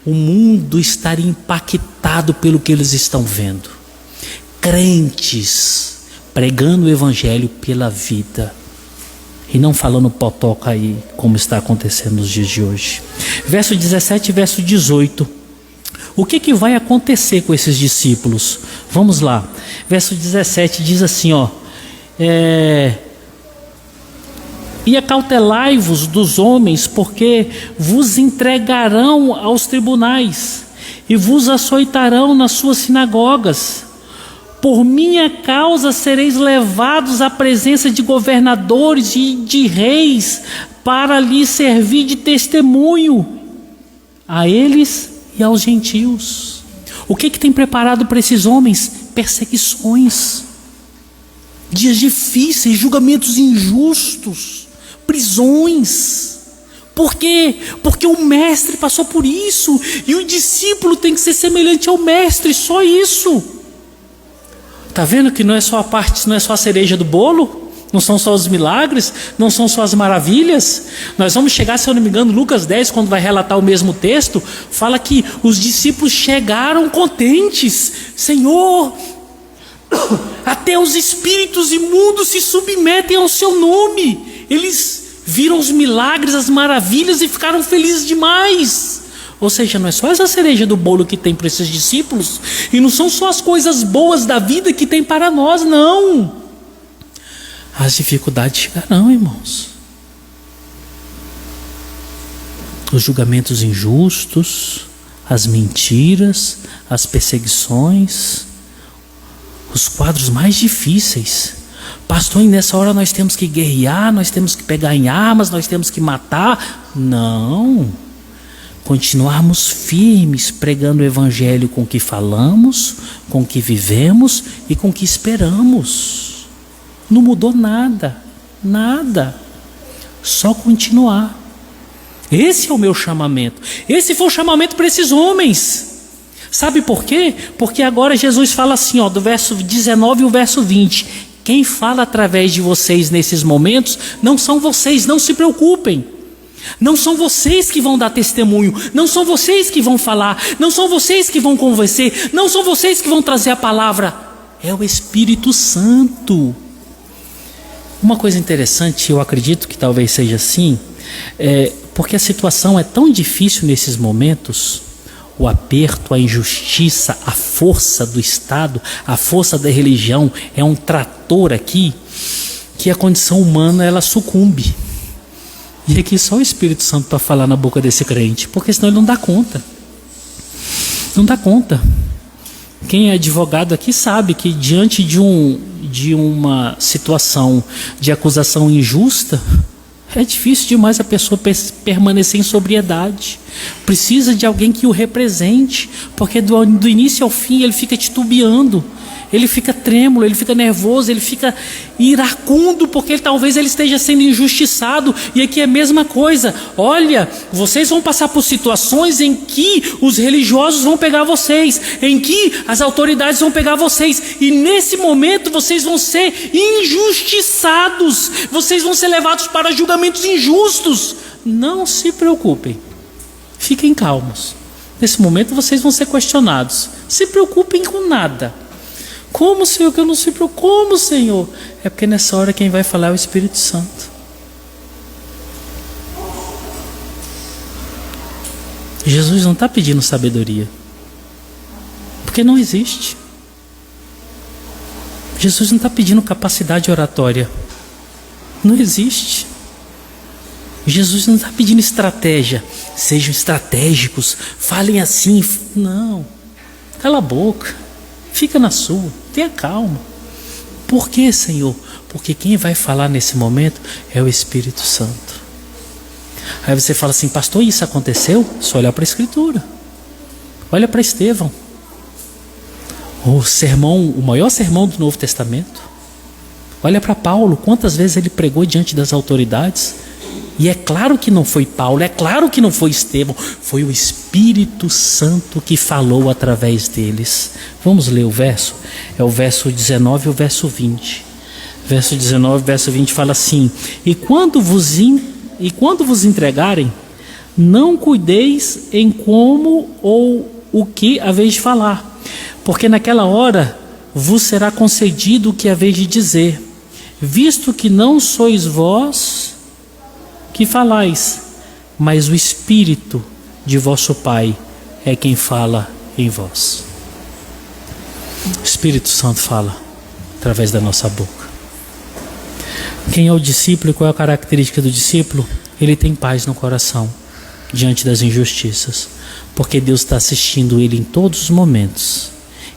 o mundo estaria impactado pelo que eles estão vendo. Crentes pregando o evangelho pela vida. E não falando potoca aí, como está acontecendo nos dias de hoje. Verso 17 e verso 18. O que vai acontecer com esses discípulos? Vamos lá. Verso 17 diz assim, ó. E acautelai-vos dos homens, porque vos entregarão aos tribunais, e vos açoitarão nas suas sinagogas. Por minha causa sereis levados à presença de governadores e de reis, para lhes servir de testemunho a eles e aos gentios. O que tem preparado para esses homens? Perseguições, dias difíceis, julgamentos injustos, prisões. Por quê? Porque o mestre passou por isso, e o discípulo tem que ser semelhante ao mestre, só isso. Está vendo que não é só a parte, não é só a cereja do bolo? Não são só os milagres? Não são só as maravilhas? Nós vamos chegar, se eu não me engano, Lucas 10, quando vai relatar o mesmo texto, fala que os discípulos chegaram contentes. Senhor, até os espíritos imundos se submetem ao seu nome. Eles viram os milagres, as maravilhas e ficaram felizes demais. Ou seja, não é só essa cereja do bolo que tem para esses discípulos, e não são só as coisas boas da vida que tem para nós, não. As dificuldades chegarão, irmãos. Os julgamentos injustos, as mentiras, as perseguições, os quadros mais difíceis. Pastor, e nessa hora nós temos que guerrear, nós temos que pegar em armas, nós temos que matar. Não. Continuarmos firmes pregando o evangelho com o que falamos, com o que vivemos e com o que esperamos. Não mudou nada, nada. Só continuar. Esse é o meu chamamento. Esse foi o chamamento para esses homens. Sabe por quê? Porque agora Jesus fala assim, do verso 19 e o verso 20. Quem fala através de vocês nesses momentos não são vocês, não se preocupem. Não são vocês que vão dar testemunho, não são vocês que vão falar, não são vocês que vão convencer, não são vocês que vão trazer a palavra. É o Espírito Santo. Uma coisa interessante, eu acredito que talvez seja assim, porque a situação é tão difícil nesses momentos, o aperto, a injustiça, a força do Estado, a força da religião é um trator aqui, que a condição humana ela sucumbe. E aqui só o Espírito Santo para falar na boca desse crente, porque senão ele não dá conta. Não dá conta. Quem é advogado aqui sabe que diante de uma situação de acusação injusta, é difícil demais a pessoa permanecer em sobriedade. Precisa de alguém que o represente, porque do início ao fim ele fica titubeando, ele fica trêmulo, ele fica nervoso, ele fica iracundo, porque talvez ele esteja sendo injustiçado. E aqui é a mesma coisa. Olha, vocês vão passar por situações em que os religiosos vão pegar vocês, em que as autoridades vão pegar vocês, e nesse momento vocês vão ser injustiçados, vocês vão ser levados para julgamentos injustos. Não se preocupem, fiquem calmos. Nesse momento vocês vão ser questionados. Se preocupem com nada. Como, Senhor, que eu não se preocupo? Como, Senhor? É porque nessa hora quem vai falar é o Espírito Santo. Jesus não está pedindo sabedoria, porque não existe. Jesus não está pedindo capacidade oratória, não existe. Jesus não está pedindo estratégia, sejam estratégicos, falem assim. Não, cala a boca, fica na sua, tenha calma. Por quê, Senhor? Porque quem vai falar nesse momento é o Espírito Santo. Aí você fala assim, pastor, isso aconteceu? Só olhar para a Escritura. Olha para Estevão, o maior sermão do Novo Testamento. Olha para Paulo, quantas vezes ele pregou diante das autoridades. E é claro que não foi Paulo, é claro que não foi Estevão, foi o Espírito Santo que falou através deles. Vamos ler o verso? É o verso 19 e o verso 20. Verso 19 e verso 20 fala assim: E quando vos entregarem, não cuideis em como ou o que haveis de falar, porque naquela hora vos será concedido o que haveis de dizer, visto que não sois vós que falais, mas o Espírito de vosso Pai é quem fala em vós. O Espírito Santo fala através da nossa boca. Quem é o discípulo? Qual é a característica do discípulo? Ele tem paz no coração diante das injustiças, porque Deus está assistindo ele em todos os momentos.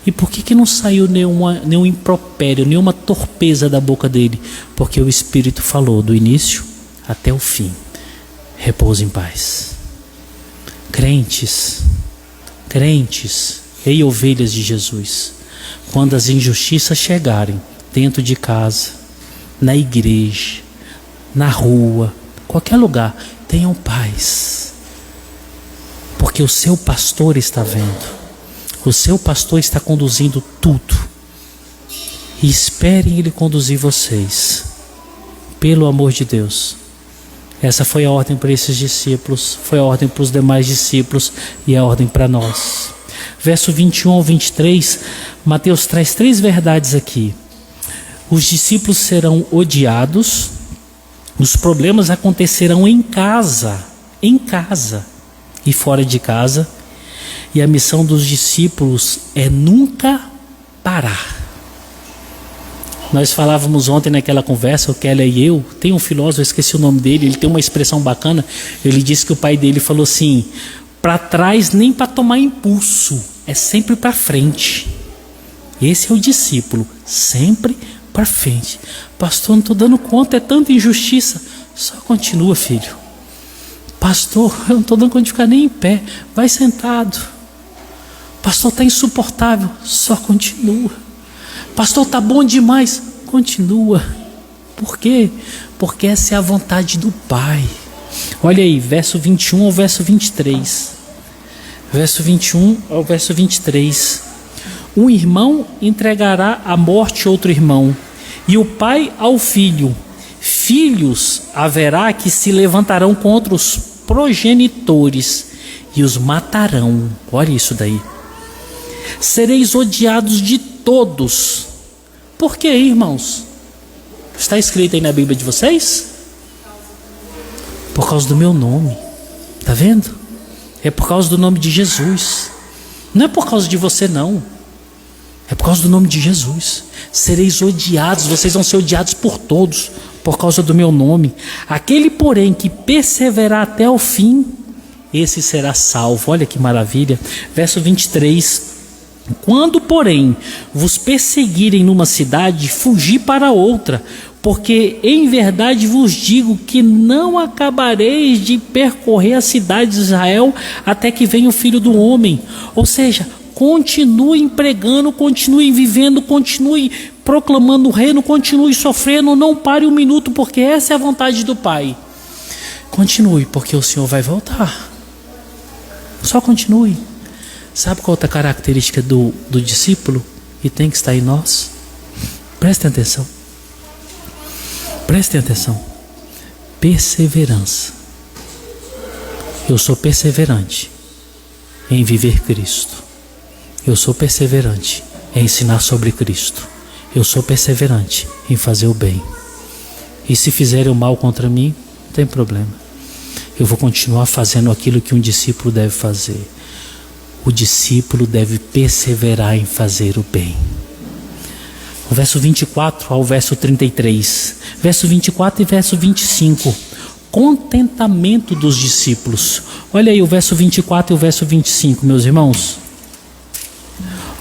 E por que não saiu nenhum impropério, nenhuma torpeza da boca dele? Porque o Espírito falou do início até o fim. Repouso em paz. Crentes, ei ovelhas de Jesus, quando as injustiças chegarem dentro de casa, na igreja, na rua, qualquer lugar, tenham paz, porque o seu pastor está vendo, o seu pastor está conduzindo tudo, e esperem ele conduzir vocês, pelo amor de Deus. Essa foi a ordem para esses discípulos, foi a ordem para os demais discípulos e a ordem para nós. Verso 21 ao 23, Mateus traz 3 verdades aqui. Os discípulos serão odiados, os problemas acontecerão em casa e fora de casa, e a missão dos discípulos é nunca parar. Nós falávamos ontem naquela conversa, o Keller e eu, tem um filósofo, eu esqueci o nome dele, ele tem uma expressão bacana, ele disse que o pai dele falou assim: para trás nem para tomar impulso, é sempre para frente. Esse é o discípulo, sempre para frente. Pastor, não estou dando conta, é tanta injustiça. Só continua, filho. Pastor, eu não estou dando conta de ficar nem em pé. Vai sentado. Pastor, está insuportável. Só continua. Pastor, está bom demais. Continua. Por quê? Porque essa é a vontade do Pai. Olha aí, verso 21 ao verso 23. Verso 21 ao verso 23. Um irmão entregará à morte outro irmão, e o pai ao filho. Filhos haverá que se levantarão contra os progenitores e os matarão. Olha isso daí. Sereis odiados de todos. Por quê, irmãos? Está escrito aí na Bíblia de vocês? Por causa do meu nome. Está vendo? É por causa do nome de Jesus. Não é por causa de você, não. É por causa do nome de Jesus. Sereis odiados, vocês vão ser odiados por todos, por causa do meu nome. Aquele, porém, que perseverar até o fim, esse será salvo. Olha que maravilha. Verso 23. Quando, porém, vos perseguirem numa cidade, fugi para outra, porque em verdade vos digo que não acabareis de percorrer a cidade de Israel até que venha o Filho do Homem. Ou seja, continuem pregando, continuem vivendo, continuem proclamando o reino, continuem sofrendo, não pare um minuto, porque essa é a vontade do Pai. Continue, porque o Senhor vai voltar. Só continue. Sabe qual é outra característica do discípulo? E tem que estar em nós? Prestem atenção. Prestem atenção. Perseverança. Eu sou perseverante em viver Cristo. Eu sou perseverante em ensinar sobre Cristo. Eu sou perseverante em fazer o bem. E se fizerem o mal contra mim, não tem problema. Eu vou continuar fazendo aquilo que um discípulo deve fazer. O discípulo deve perseverar em fazer o bem. O verso 24 ao verso 33. Verso 24 e verso 25. Contentamento dos discípulos. Olha aí o verso 24 e o verso 25, meus irmãos.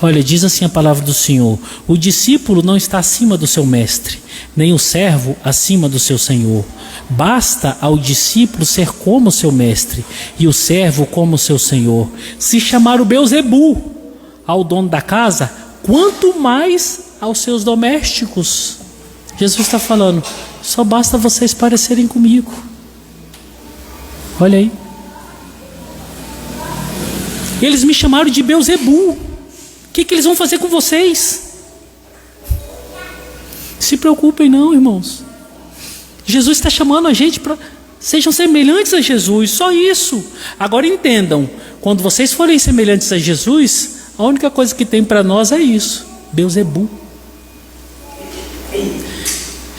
Olha, diz assim a palavra do Senhor: o discípulo não está acima do seu mestre, nem o servo acima do seu senhor. Basta ao discípulo ser como seu mestre, e o servo como seu senhor. Se chamar o Beelzebu ao dono da casa, quanto mais aos seus domésticos. Jesus está falando, só basta vocês parecerem comigo. Olha aí. Eles me chamaram de Beelzebu. O que eles vão fazer com vocês? Se preocupem não, irmãos. Jesus está chamando a gente para sejam semelhantes a Jesus, só isso. Agora entendam, quando vocês forem semelhantes a Jesus, a única coisa que tem para nós é isso, Beelzebu.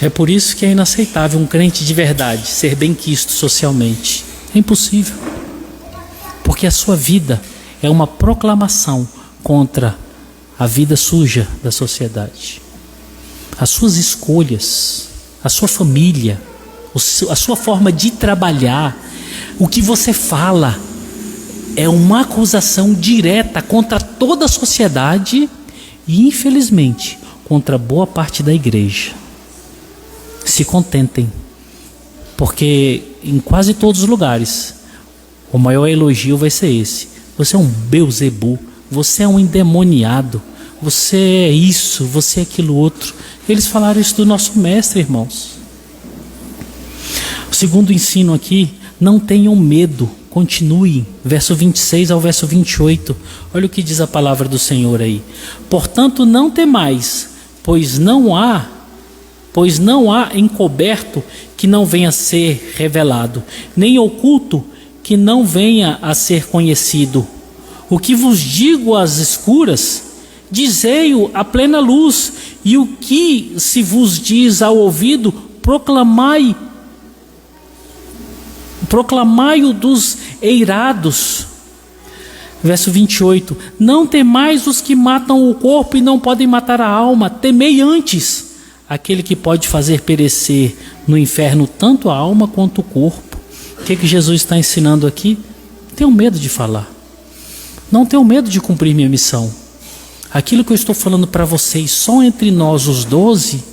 É por isso que é inaceitável um crente de verdade ser benquisto socialmente. É impossível. Porque a sua vida é uma proclamação contra a vida suja da sociedade. As suas escolhas, a sua família, a sua forma de trabalhar, o que você fala, é uma acusação direta contra toda a sociedade e, infelizmente, contra boa parte da igreja. Se contentem, porque em quase todos os lugares, o maior elogio vai ser esse: você é um Beelzebu, você é um endemoniado, você é isso, você é aquilo outro. Eles falaram isso do nosso mestre, irmãos. O segundo ensino aqui: não tenham medo, continuem. Verso 26 ao verso 28. Olha o que diz a palavra do Senhor aí. Portanto, não temais, pois não há encoberto que não venha a ser revelado, nem oculto que não venha a ser conhecido. O que vos digo às escuras, dizei-o à plena luz, e o que se vos diz ao ouvido, proclamai-o dos eirados. Verso 28. Não temais os que matam o corpo e não podem matar a alma, temei antes aquele que pode fazer perecer no inferno tanto a alma quanto o corpo. O que Jesus está ensinando aqui? tenho medo de falar. Não tenho medo de cumprir minha missão. Aquilo que eu estou falando para vocês, só entre nós os 12,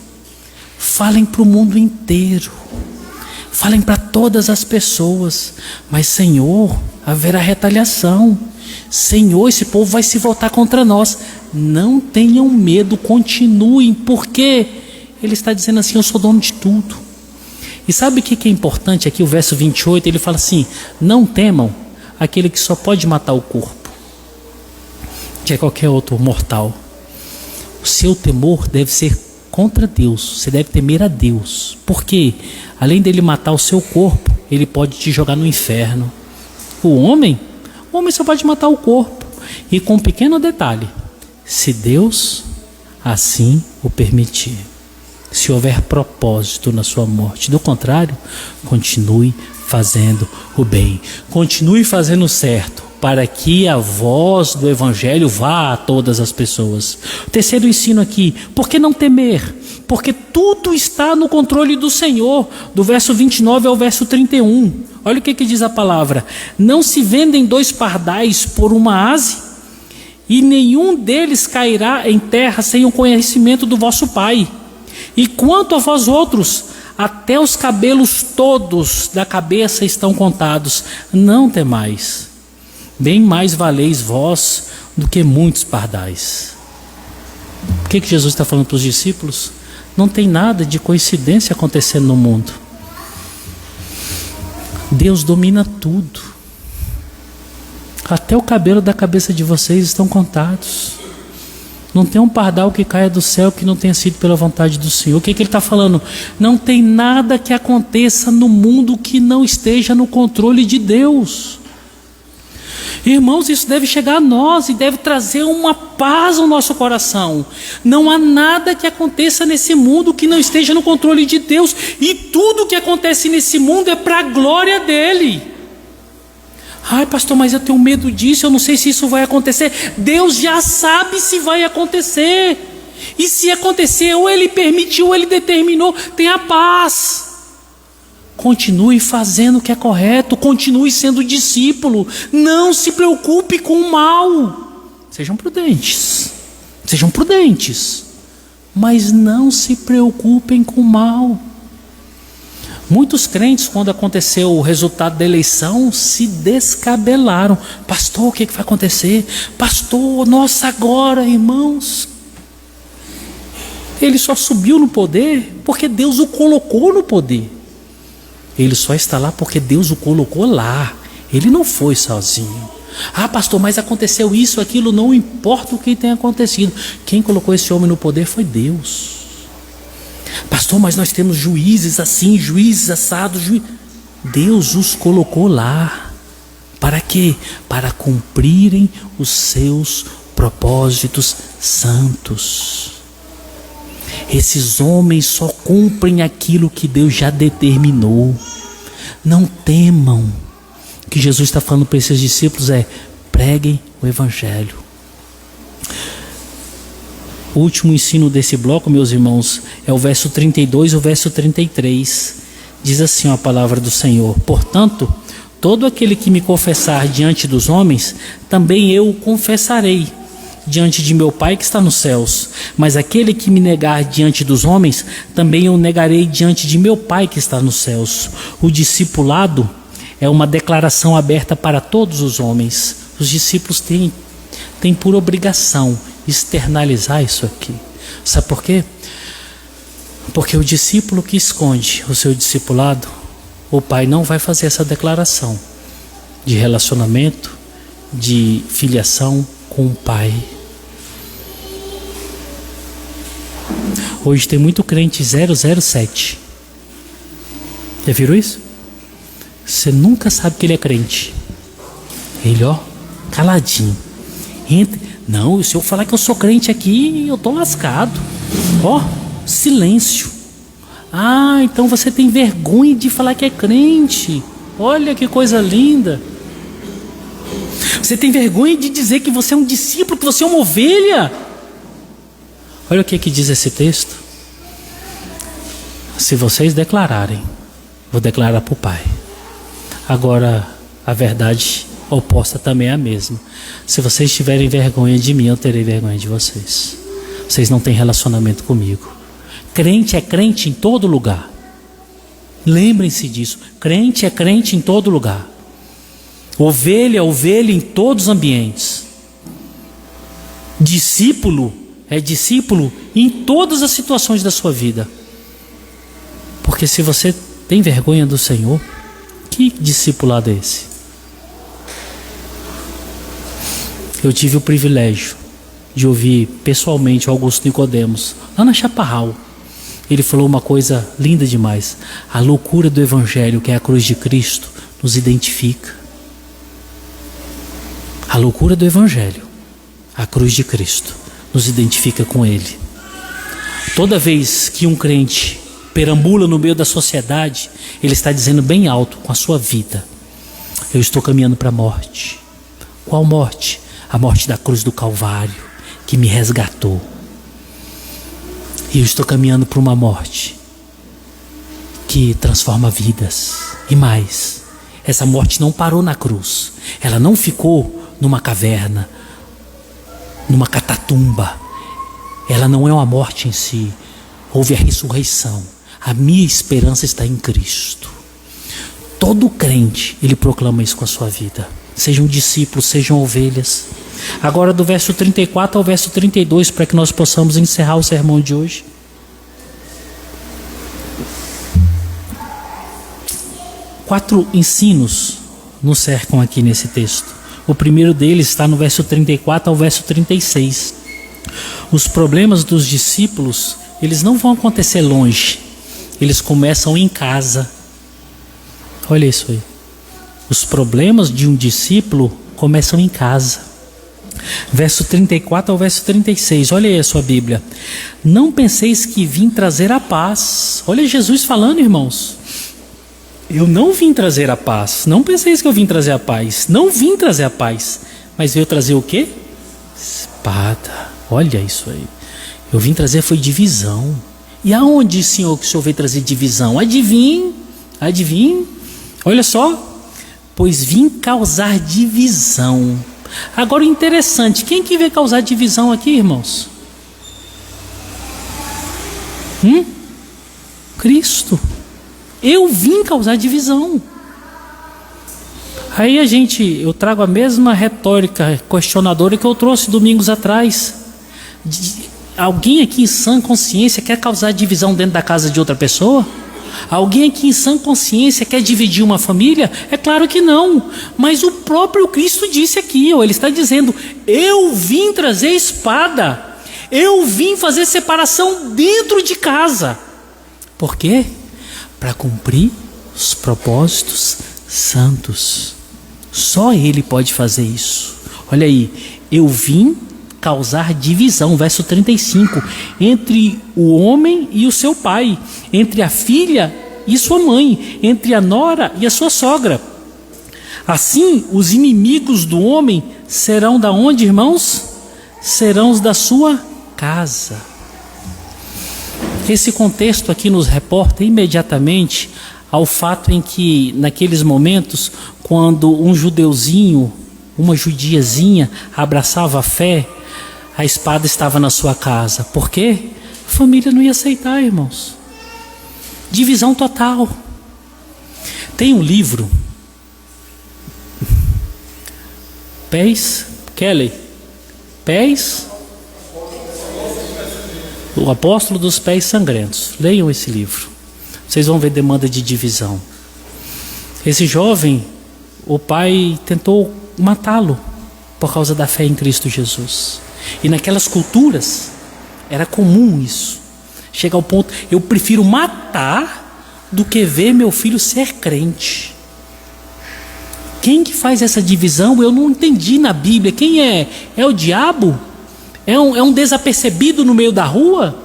falem para o mundo inteiro. Falem para todas as pessoas. Mas, Senhor, haverá retaliação. Senhor, esse povo vai se voltar contra nós. Não tenham medo, continuem, porque ele está dizendo assim: eu sou dono de tudo. E sabe o que é importante aqui? O verso 28, ele fala assim: não temam aquele que só pode matar o corpo, que é qualquer outro mortal. O seu temor deve ser contra Deus. Você deve temer a Deus, porque além dele matar o seu corpo, ele pode te jogar no inferno. O homem só pode matar o corpo. E com um pequeno detalhe: se Deus assim o permitir, se houver propósito na sua morte. Do contrário, continue fazendo o bem, continue fazendo o certo, para que a voz do Evangelho vá a todas as pessoas. O terceiro ensino aqui: por que não temer? Porque tudo está no controle do Senhor. Do verso 29 ao verso 31. Olha o que diz a palavra: não se vendem 2 pardais por uma aze, e nenhum deles cairá em terra sem o conhecimento do vosso Pai. E quanto a vós outros, até os cabelos todos da cabeça estão contados. Não temais, bem mais valeis vós do que muitos pardais. O que Jesus está falando para os discípulos? Não tem nada de coincidência acontecendo no mundo. Deus domina tudo. Até o cabelo da cabeça de vocês estão contados. Não tem um pardal que caia do céu que não tenha sido pela vontade do Senhor. O que ele está falando? Não tem nada que aconteça no mundo que não esteja no controle de Deus. Irmãos, isso deve chegar a nós e deve trazer uma paz ao nosso coração. Não há nada que aconteça nesse mundo que não esteja no controle de Deus. E tudo que acontece nesse mundo é para a glória dele. Ai, pastor, mas eu tenho medo disso, eu não sei se isso vai acontecer. Deus já sabe se vai acontecer. E se acontecer, ou ele permitiu, ou ele determinou, tenha paz. Continue fazendo o que é correto, continue sendo discípulo. Não se preocupe com o mal. Sejam prudentes, mas não se preocupem com o mal. Muitos crentes, quando aconteceu o resultado da eleição, se descabelaram. Pastor, o que vai acontecer? Pastor, nossa, agora, irmãos. Ele só subiu no poder porque Deus o colocou no poder. Ele só está lá porque Deus o colocou lá. Ele não foi sozinho. Ah, pastor, mas aconteceu isso, aquilo, não importa o que tenha acontecido. Quem colocou esse homem no poder foi Deus. Pastor, mas nós temos juízes assim, juízes assados. Deus os colocou lá. Para quê? Para cumprirem os seus propósitos santos. Esses homens só cumprem aquilo que Deus já determinou. Não temam. O que Jesus está falando para esses discípulos é: preguem o Evangelho. O último ensino desse bloco, meus irmãos, é o verso 32 e o verso 33. Diz assim a palavra do Senhor: portanto, todo aquele que me confessar diante dos homens, também eu o confessarei diante de meu Pai que está nos céus. Mas aquele que me negar diante dos homens, também eu negarei diante de meu Pai que está nos céus. O discipulado é uma declaração aberta para todos os homens. Os discípulos têm por obrigação externalizar isso aqui. Sabe por quê? Porque o discípulo que esconde o seu discipulado, o Pai não vai fazer essa declaração de relacionamento, de filiação com o Pai. Hoje tem muito crente 007. Já viram isso? Você nunca sabe que ele é crente. Ele, caladinho. Não, se eu falar que eu sou crente aqui, eu tô lascado. Silêncio. Ah, então você tem vergonha de falar que é crente. Olha que coisa linda. Você tem vergonha de dizer que você é um discípulo, que você é uma ovelha. Olha o que diz esse texto. Se vocês declararem, vou declarar para o Pai. Agora, a verdade oposta também é a mesma. Se vocês tiverem vergonha de mim, eu terei vergonha de vocês. Vocês não têm relacionamento comigo. Crente é crente em todo lugar. Lembrem-se disso. Crente é crente em todo lugar. Ovelha é ovelha em todos os ambientes. Discípulo é discípulo em todas as situações da sua vida. Porque se você tem vergonha do Senhor, que discipulado é esse? Eu tive o privilégio de ouvir pessoalmente o Augusto Nicodemos, lá na Chaparral. Ele falou uma coisa linda demais. A loucura do Evangelho, que é a cruz de Cristo, nos identifica. A loucura do Evangelho, a cruz de Cristo, nos identifica com Ele. Toda vez que um crente perambula no meio da sociedade, ele está dizendo bem alto com a sua vida: eu estou caminhando para a morte. Qual morte? A morte da cruz do Calvário, que me resgatou. E eu estou caminhando para uma morte que transforma vidas. E mais, essa morte não parou na cruz. Ela não ficou numa caverna, numa catatumba. Ela não é uma morte em si. Houve a ressurreição. A minha esperança está em Cristo. Todo crente, ele proclama isso com a sua vida. Sejam discípulos, sejam ovelhas. Agora do verso 34 ao verso 32, para que nós possamos encerrar o sermão de hoje. Quatro ensinos nos cercam aqui nesse texto. O primeiro deles está no verso 34 ao verso 36. Os problemas dos discípulos, eles não vão acontecer longe. Eles começam em casa. Olha isso aí. Os problemas de um discípulo começam em casa. Verso 34 ao verso 36, olha aí a sua Bíblia. Não penseis que vim trazer a paz. Olha Jesus falando, irmãos. Eu não vim trazer a paz. Não penseis que eu vim trazer a paz. Não vim trazer a paz. Mas veio trazer o quê? Espada. Olha isso aí. Eu vim trazer foi divisão. E aonde, Senhor, que o Senhor veio trazer divisão? Adivinhe. Olha só. Pois vim causar divisão. Agora o interessante, quem que veio causar divisão aqui, irmãos? Cristo. Eu vim causar divisão. Aí eu trago a mesma retórica questionadora que eu trouxe domingos atrás. Alguém aqui em sã consciência quer causar divisão dentro da casa de outra pessoa? Alguém aqui em sã consciência quer dividir uma família? É claro que não. Mas o próprio Cristo disse aqui, ele está dizendo: eu vim trazer espada. Eu vim fazer separação dentro de casa. Por quê? Para cumprir os propósitos santos. Só Ele pode fazer isso. Olha aí, eu vim causar divisão, verso 35, entre o homem e o seu pai, entre a filha e sua mãe, entre a nora e a sua sogra. Assim, os inimigos do homem serão da onde, irmãos? Serão os da sua casa. Esse contexto aqui nos reporta imediatamente ao fato em que, naqueles momentos, quando um judeuzinho, uma judiazinha abraçava a fé, a espada estava na sua casa. Por quê? A família não ia aceitar, irmãos. Divisão total. Tem um livro, o Apóstolo dos Pés Sangrentos. Leiam esse livro. Vocês vão ver demanda de divisão. Esse jovem, o pai tentou matá-lo por causa da fé em Cristo Jesus. E naquelas culturas era comum isso. Chega ao ponto, eu prefiro matar do que ver meu filho ser crente. Quem que faz essa divisão? Eu não entendi na Bíblia. Quem é? É o diabo? É um desapercebido no meio da rua?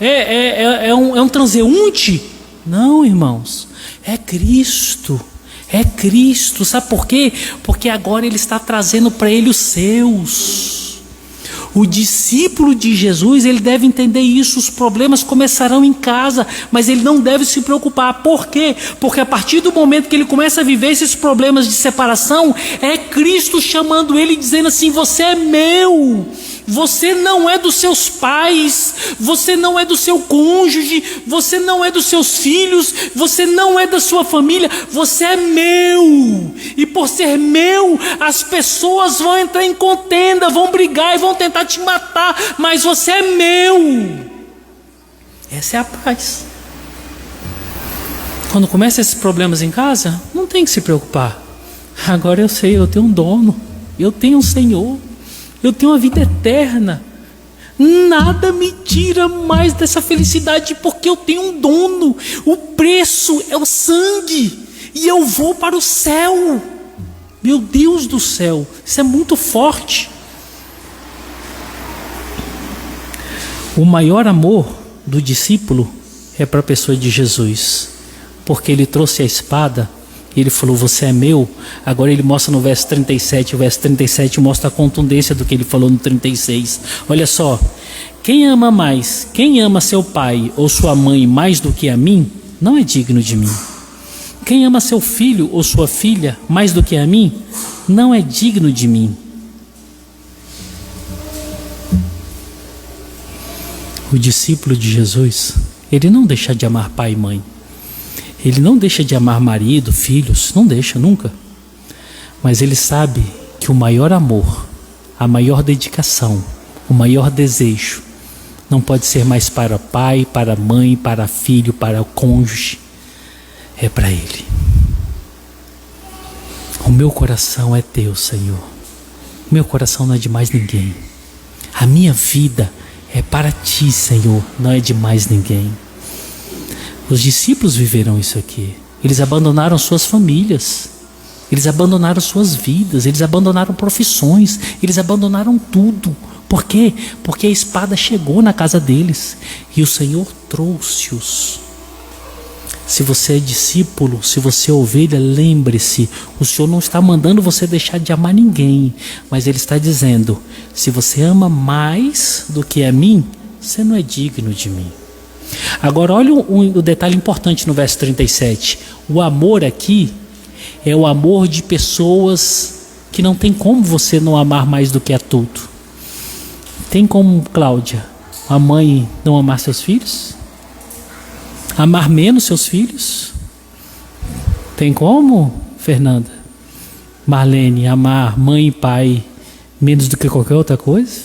É um transeunte? Não, irmãos. É Cristo. É Cristo. Sabe por quê? Porque agora Ele está trazendo para Ele os seus. O discípulo de Jesus, ele deve entender isso. Os problemas começarão em casa, mas ele não deve se preocupar. Por quê? Porque a partir do momento que ele começa a viver esses problemas de separação, é Cristo chamando ele, dizendo assim: você é meu. Você não é dos seus pais, você não é do seu cônjuge, você não é dos seus filhos, você não é da sua família, você é meu. E por ser meu, as pessoas vão entrar em contenda, vão brigar e vão tentar te matar, mas você é meu. Essa é a paz. Quando começam esses problemas em casa, não tem que se preocupar. Agora eu sei, eu tenho um dono, eu tenho um Senhor. Eu tenho uma vida eterna. Nada me tira mais dessa felicidade, porque eu tenho um dono. O preço é o sangue, e eu vou para o céu. Meu Deus do céu, isso é muito forte. O maior amor do discípulo é para a pessoa de Jesus, porque ele trouxe a espada. Ele falou: você é meu. Agora ele mostra no verso 37. O verso 37 mostra a contundência do que ele falou no 36. Olha só: quem ama mais, quem ama seu pai ou sua mãe mais do que a mim, não é digno de mim. Quem ama seu filho ou sua filha mais do que a mim, não é digno de mim. O discípulo de Jesus, ele não deixa de amar pai e mãe. Ele não deixa de amar marido, filhos, não deixa nunca. Mas ele sabe que o maior amor, a maior dedicação, o maior desejo, não pode ser mais para pai, para mãe, para filho, para o cônjuge. É para ele. O meu coração é teu, Senhor. O meu coração não é de mais ninguém. A minha vida é para ti, Senhor, não é de mais ninguém. Os discípulos viveram isso aqui. Eles abandonaram suas famílias, eles abandonaram suas vidas, eles abandonaram profissões, eles abandonaram tudo. Por quê? Porque a espada chegou na casa deles e o Senhor trouxe-os. Se você é discípulo, se você é ovelha, lembre-se, o Senhor não está mandando você deixar de amar ninguém, mas Ele está dizendo: se você ama mais do que a mim, você não é digno de mim. Agora olha o detalhe importante no verso 37. O amor aqui é o amor de pessoas que não tem como você não amar mais do que a tudo. Tem como, Cláudia, a mãe não amar seus filhos? Amar menos seus filhos? Tem como, Fernanda? Marlene, amar mãe e pai menos do que qualquer outra coisa?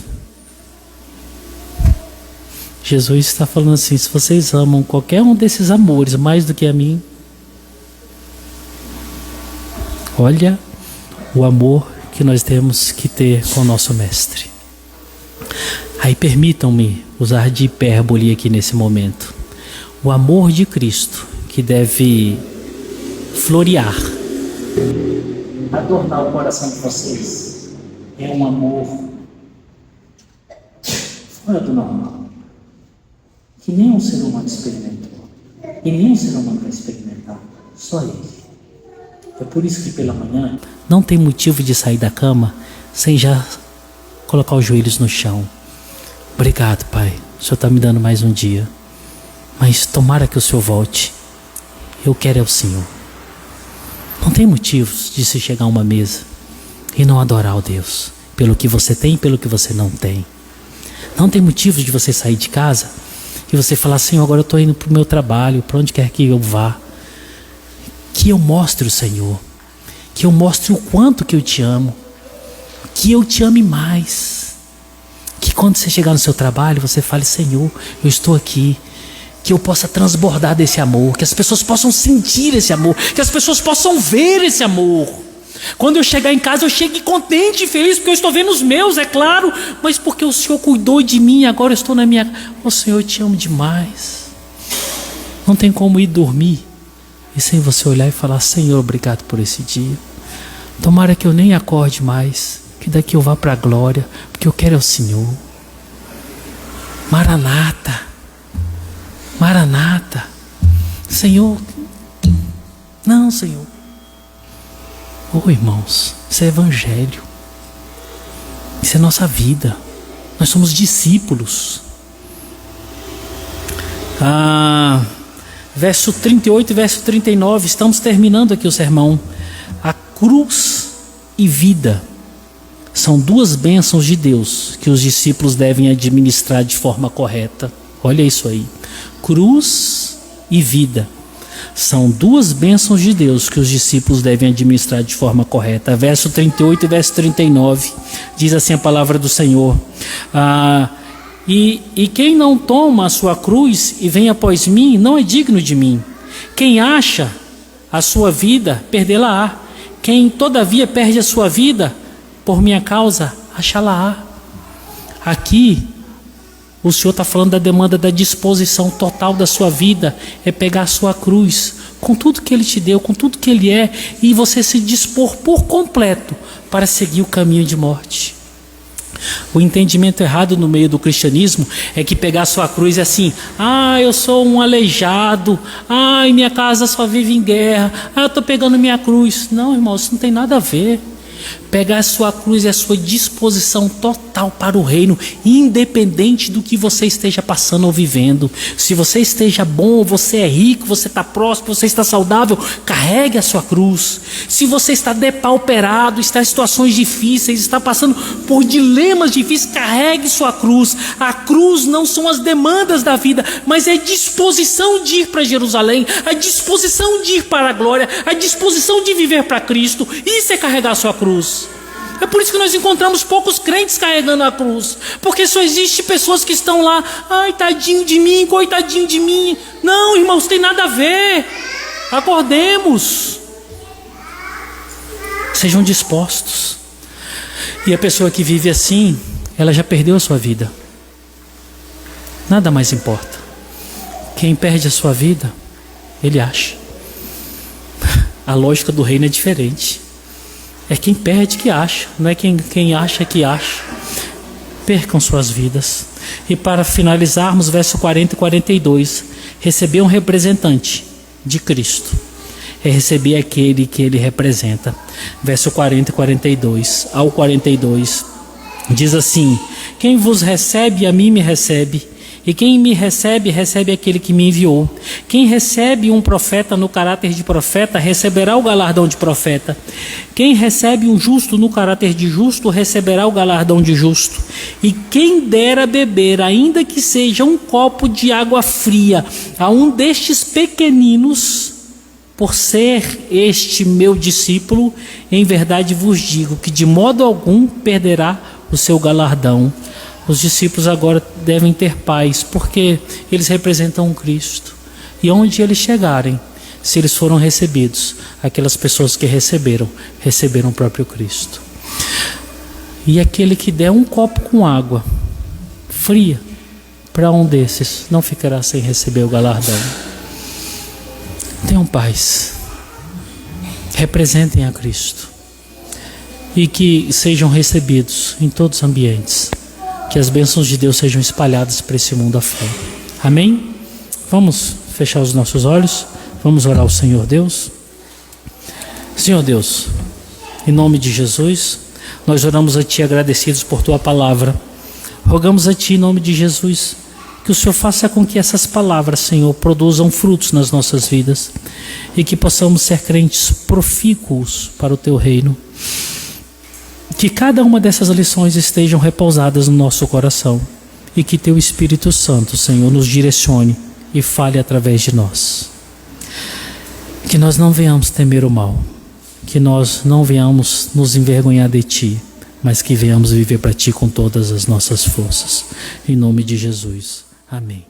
Jesus está falando assim: se vocês amam qualquer um desses amores mais do que a mim, olha o amor que nós temos que ter com o nosso mestre. Aí permitam-me usar de hipérbole aqui nesse momento. O amor de Cristo que deve florear, adornar o coração de vocês, é um amor fora do normal, que nenhum ser humano experimentou, e nenhum ser humano vai experimentar, só Ele. É por isso que pela manhã não tem motivo de sair da cama sem já colocar os joelhos no chão. Obrigado, Pai, o Senhor está me dando mais um dia, mas tomara que o Senhor volte. Eu quero é o Senhor. Não tem motivos de se chegar a uma mesa e não adorar o Deus pelo que você tem e pelo que você não tem. Não tem motivos de você sair de casa e você falar: Senhor, agora eu estou indo para o meu trabalho, para onde quer que eu vá. Que eu mostre o Senhor, que eu mostre o quanto que eu te amo, que eu te ame mais. Que quando você chegar no seu trabalho, você fale: Senhor, eu estou aqui. Que eu possa transbordar desse amor, que as pessoas possam sentir esse amor, que as pessoas possam ver esse amor. Quando eu chegar em casa, eu chegue contente e feliz, porque eu estou vendo os meus, é claro, mas porque o Senhor cuidou de mim e agora eu estou na minha... Oh, Senhor, eu te amo demais. Não tem como ir dormir e sem você olhar e falar: Senhor, obrigado por esse dia. Tomara que eu nem acorde mais, que daqui eu vá para a glória, porque eu quero é o Senhor. Maranata. Maranata. Senhor. Não, Senhor. Oh, irmãos, isso é evangelho. Isso é nossa vida. Nós somos discípulos. Verso 38 e verso 39, estamos terminando aqui o sermão. A cruz e vida são duas bênçãos de Deus que os discípulos devem administrar de forma correta. Olha isso aí. Cruz e vida são duas bênçãos de Deus que os discípulos devem administrar de forma correta. Verso 38 e verso 39 diz assim a palavra do Senhor: E quem não toma a sua cruz e vem após mim, não é digno de mim. Quem acha a sua vida, perdê-la-á. Quem todavia perde a sua vida, por minha causa, achá-la-á. Aqui, o Senhor está falando da demanda da disposição total da sua vida. É pegar a sua cruz, com tudo que Ele te deu, com tudo que Ele é, e você se dispor por completo para seguir o caminho de morte. O entendimento errado no meio do cristianismo é que pegar a sua cruz é assim: eu sou um aleijado, minha casa só vive em guerra, eu estou pegando minha cruz. Não, irmão, isso não tem nada a ver. Pegar a sua cruz é a sua disposição total para o reino, independente do que você esteja passando ou vivendo. Se você esteja bom, você é rico, você está próspero, você está saudável, carregue a sua cruz. Se você está depauperado, está em situações difíceis, está passando por dilemas difíceis, carregue sua cruz. A cruz não são as demandas da vida, mas é a disposição de ir para Jerusalém, a disposição de ir para a glória, a disposição de viver para Cristo. Isso é carregar a sua cruz. É por isso que nós encontramos poucos crentes carregando a cruz, porque só existe pessoas que estão lá: tadinho de mim, coitadinho de mim. Não, irmãos, tem nada a ver. Acordemos, sejam dispostos. E a pessoa que vive assim, ela já perdeu a sua vida. Nada mais importa. Quem perde a sua vida, ele acha. A lógica do reino é diferente. É quem perde que acha, não é quem acha que acha. Percam suas vidas. E para finalizarmos, verso 40 e 42, receber um representante de Cristo é receber aquele que Ele representa. Verso 40 e 42 ao 42 diz assim: quem vos recebe, a mim me recebe. E quem me recebe, recebe aquele que me enviou. Quem recebe um profeta no caráter de profeta, receberá o galardão de profeta. Quem recebe um justo no caráter de justo, receberá o galardão de justo. E quem dera beber, ainda que seja um copo de água fria, a um destes pequeninos, por ser este meu discípulo, em verdade vos digo que de modo algum perderá o seu galardão. Os discípulos agora devem ter paz, porque eles representam Cristo. E onde eles chegarem, se eles foram recebidos, aquelas pessoas que receberam o próprio Cristo. E aquele que der um copo com água fria para um desses, não ficará sem receber o galardão. Tenham paz. Representem a Cristo. E que sejam recebidos em todos os ambientes. Que as bênçãos de Deus sejam espalhadas para esse mundo afora. Amém? Vamos fechar os nossos olhos. Vamos orar ao Senhor Deus. Senhor Deus, em nome de Jesus, nós oramos a Ti agradecidos por Tua palavra. Rogamos a Ti, em nome de Jesus, que o Senhor faça com que essas palavras, Senhor, produzam frutos nas nossas vidas e que possamos ser crentes profícuos para o Teu reino. Que cada uma dessas lições estejam repousadas no nosso coração e que Teu Espírito Santo, Senhor, nos direcione e fale através de nós. Que nós não venhamos temer o mal, que nós não venhamos nos envergonhar de Ti, mas que venhamos viver para Ti com todas as nossas forças. Em nome de Jesus. Amém.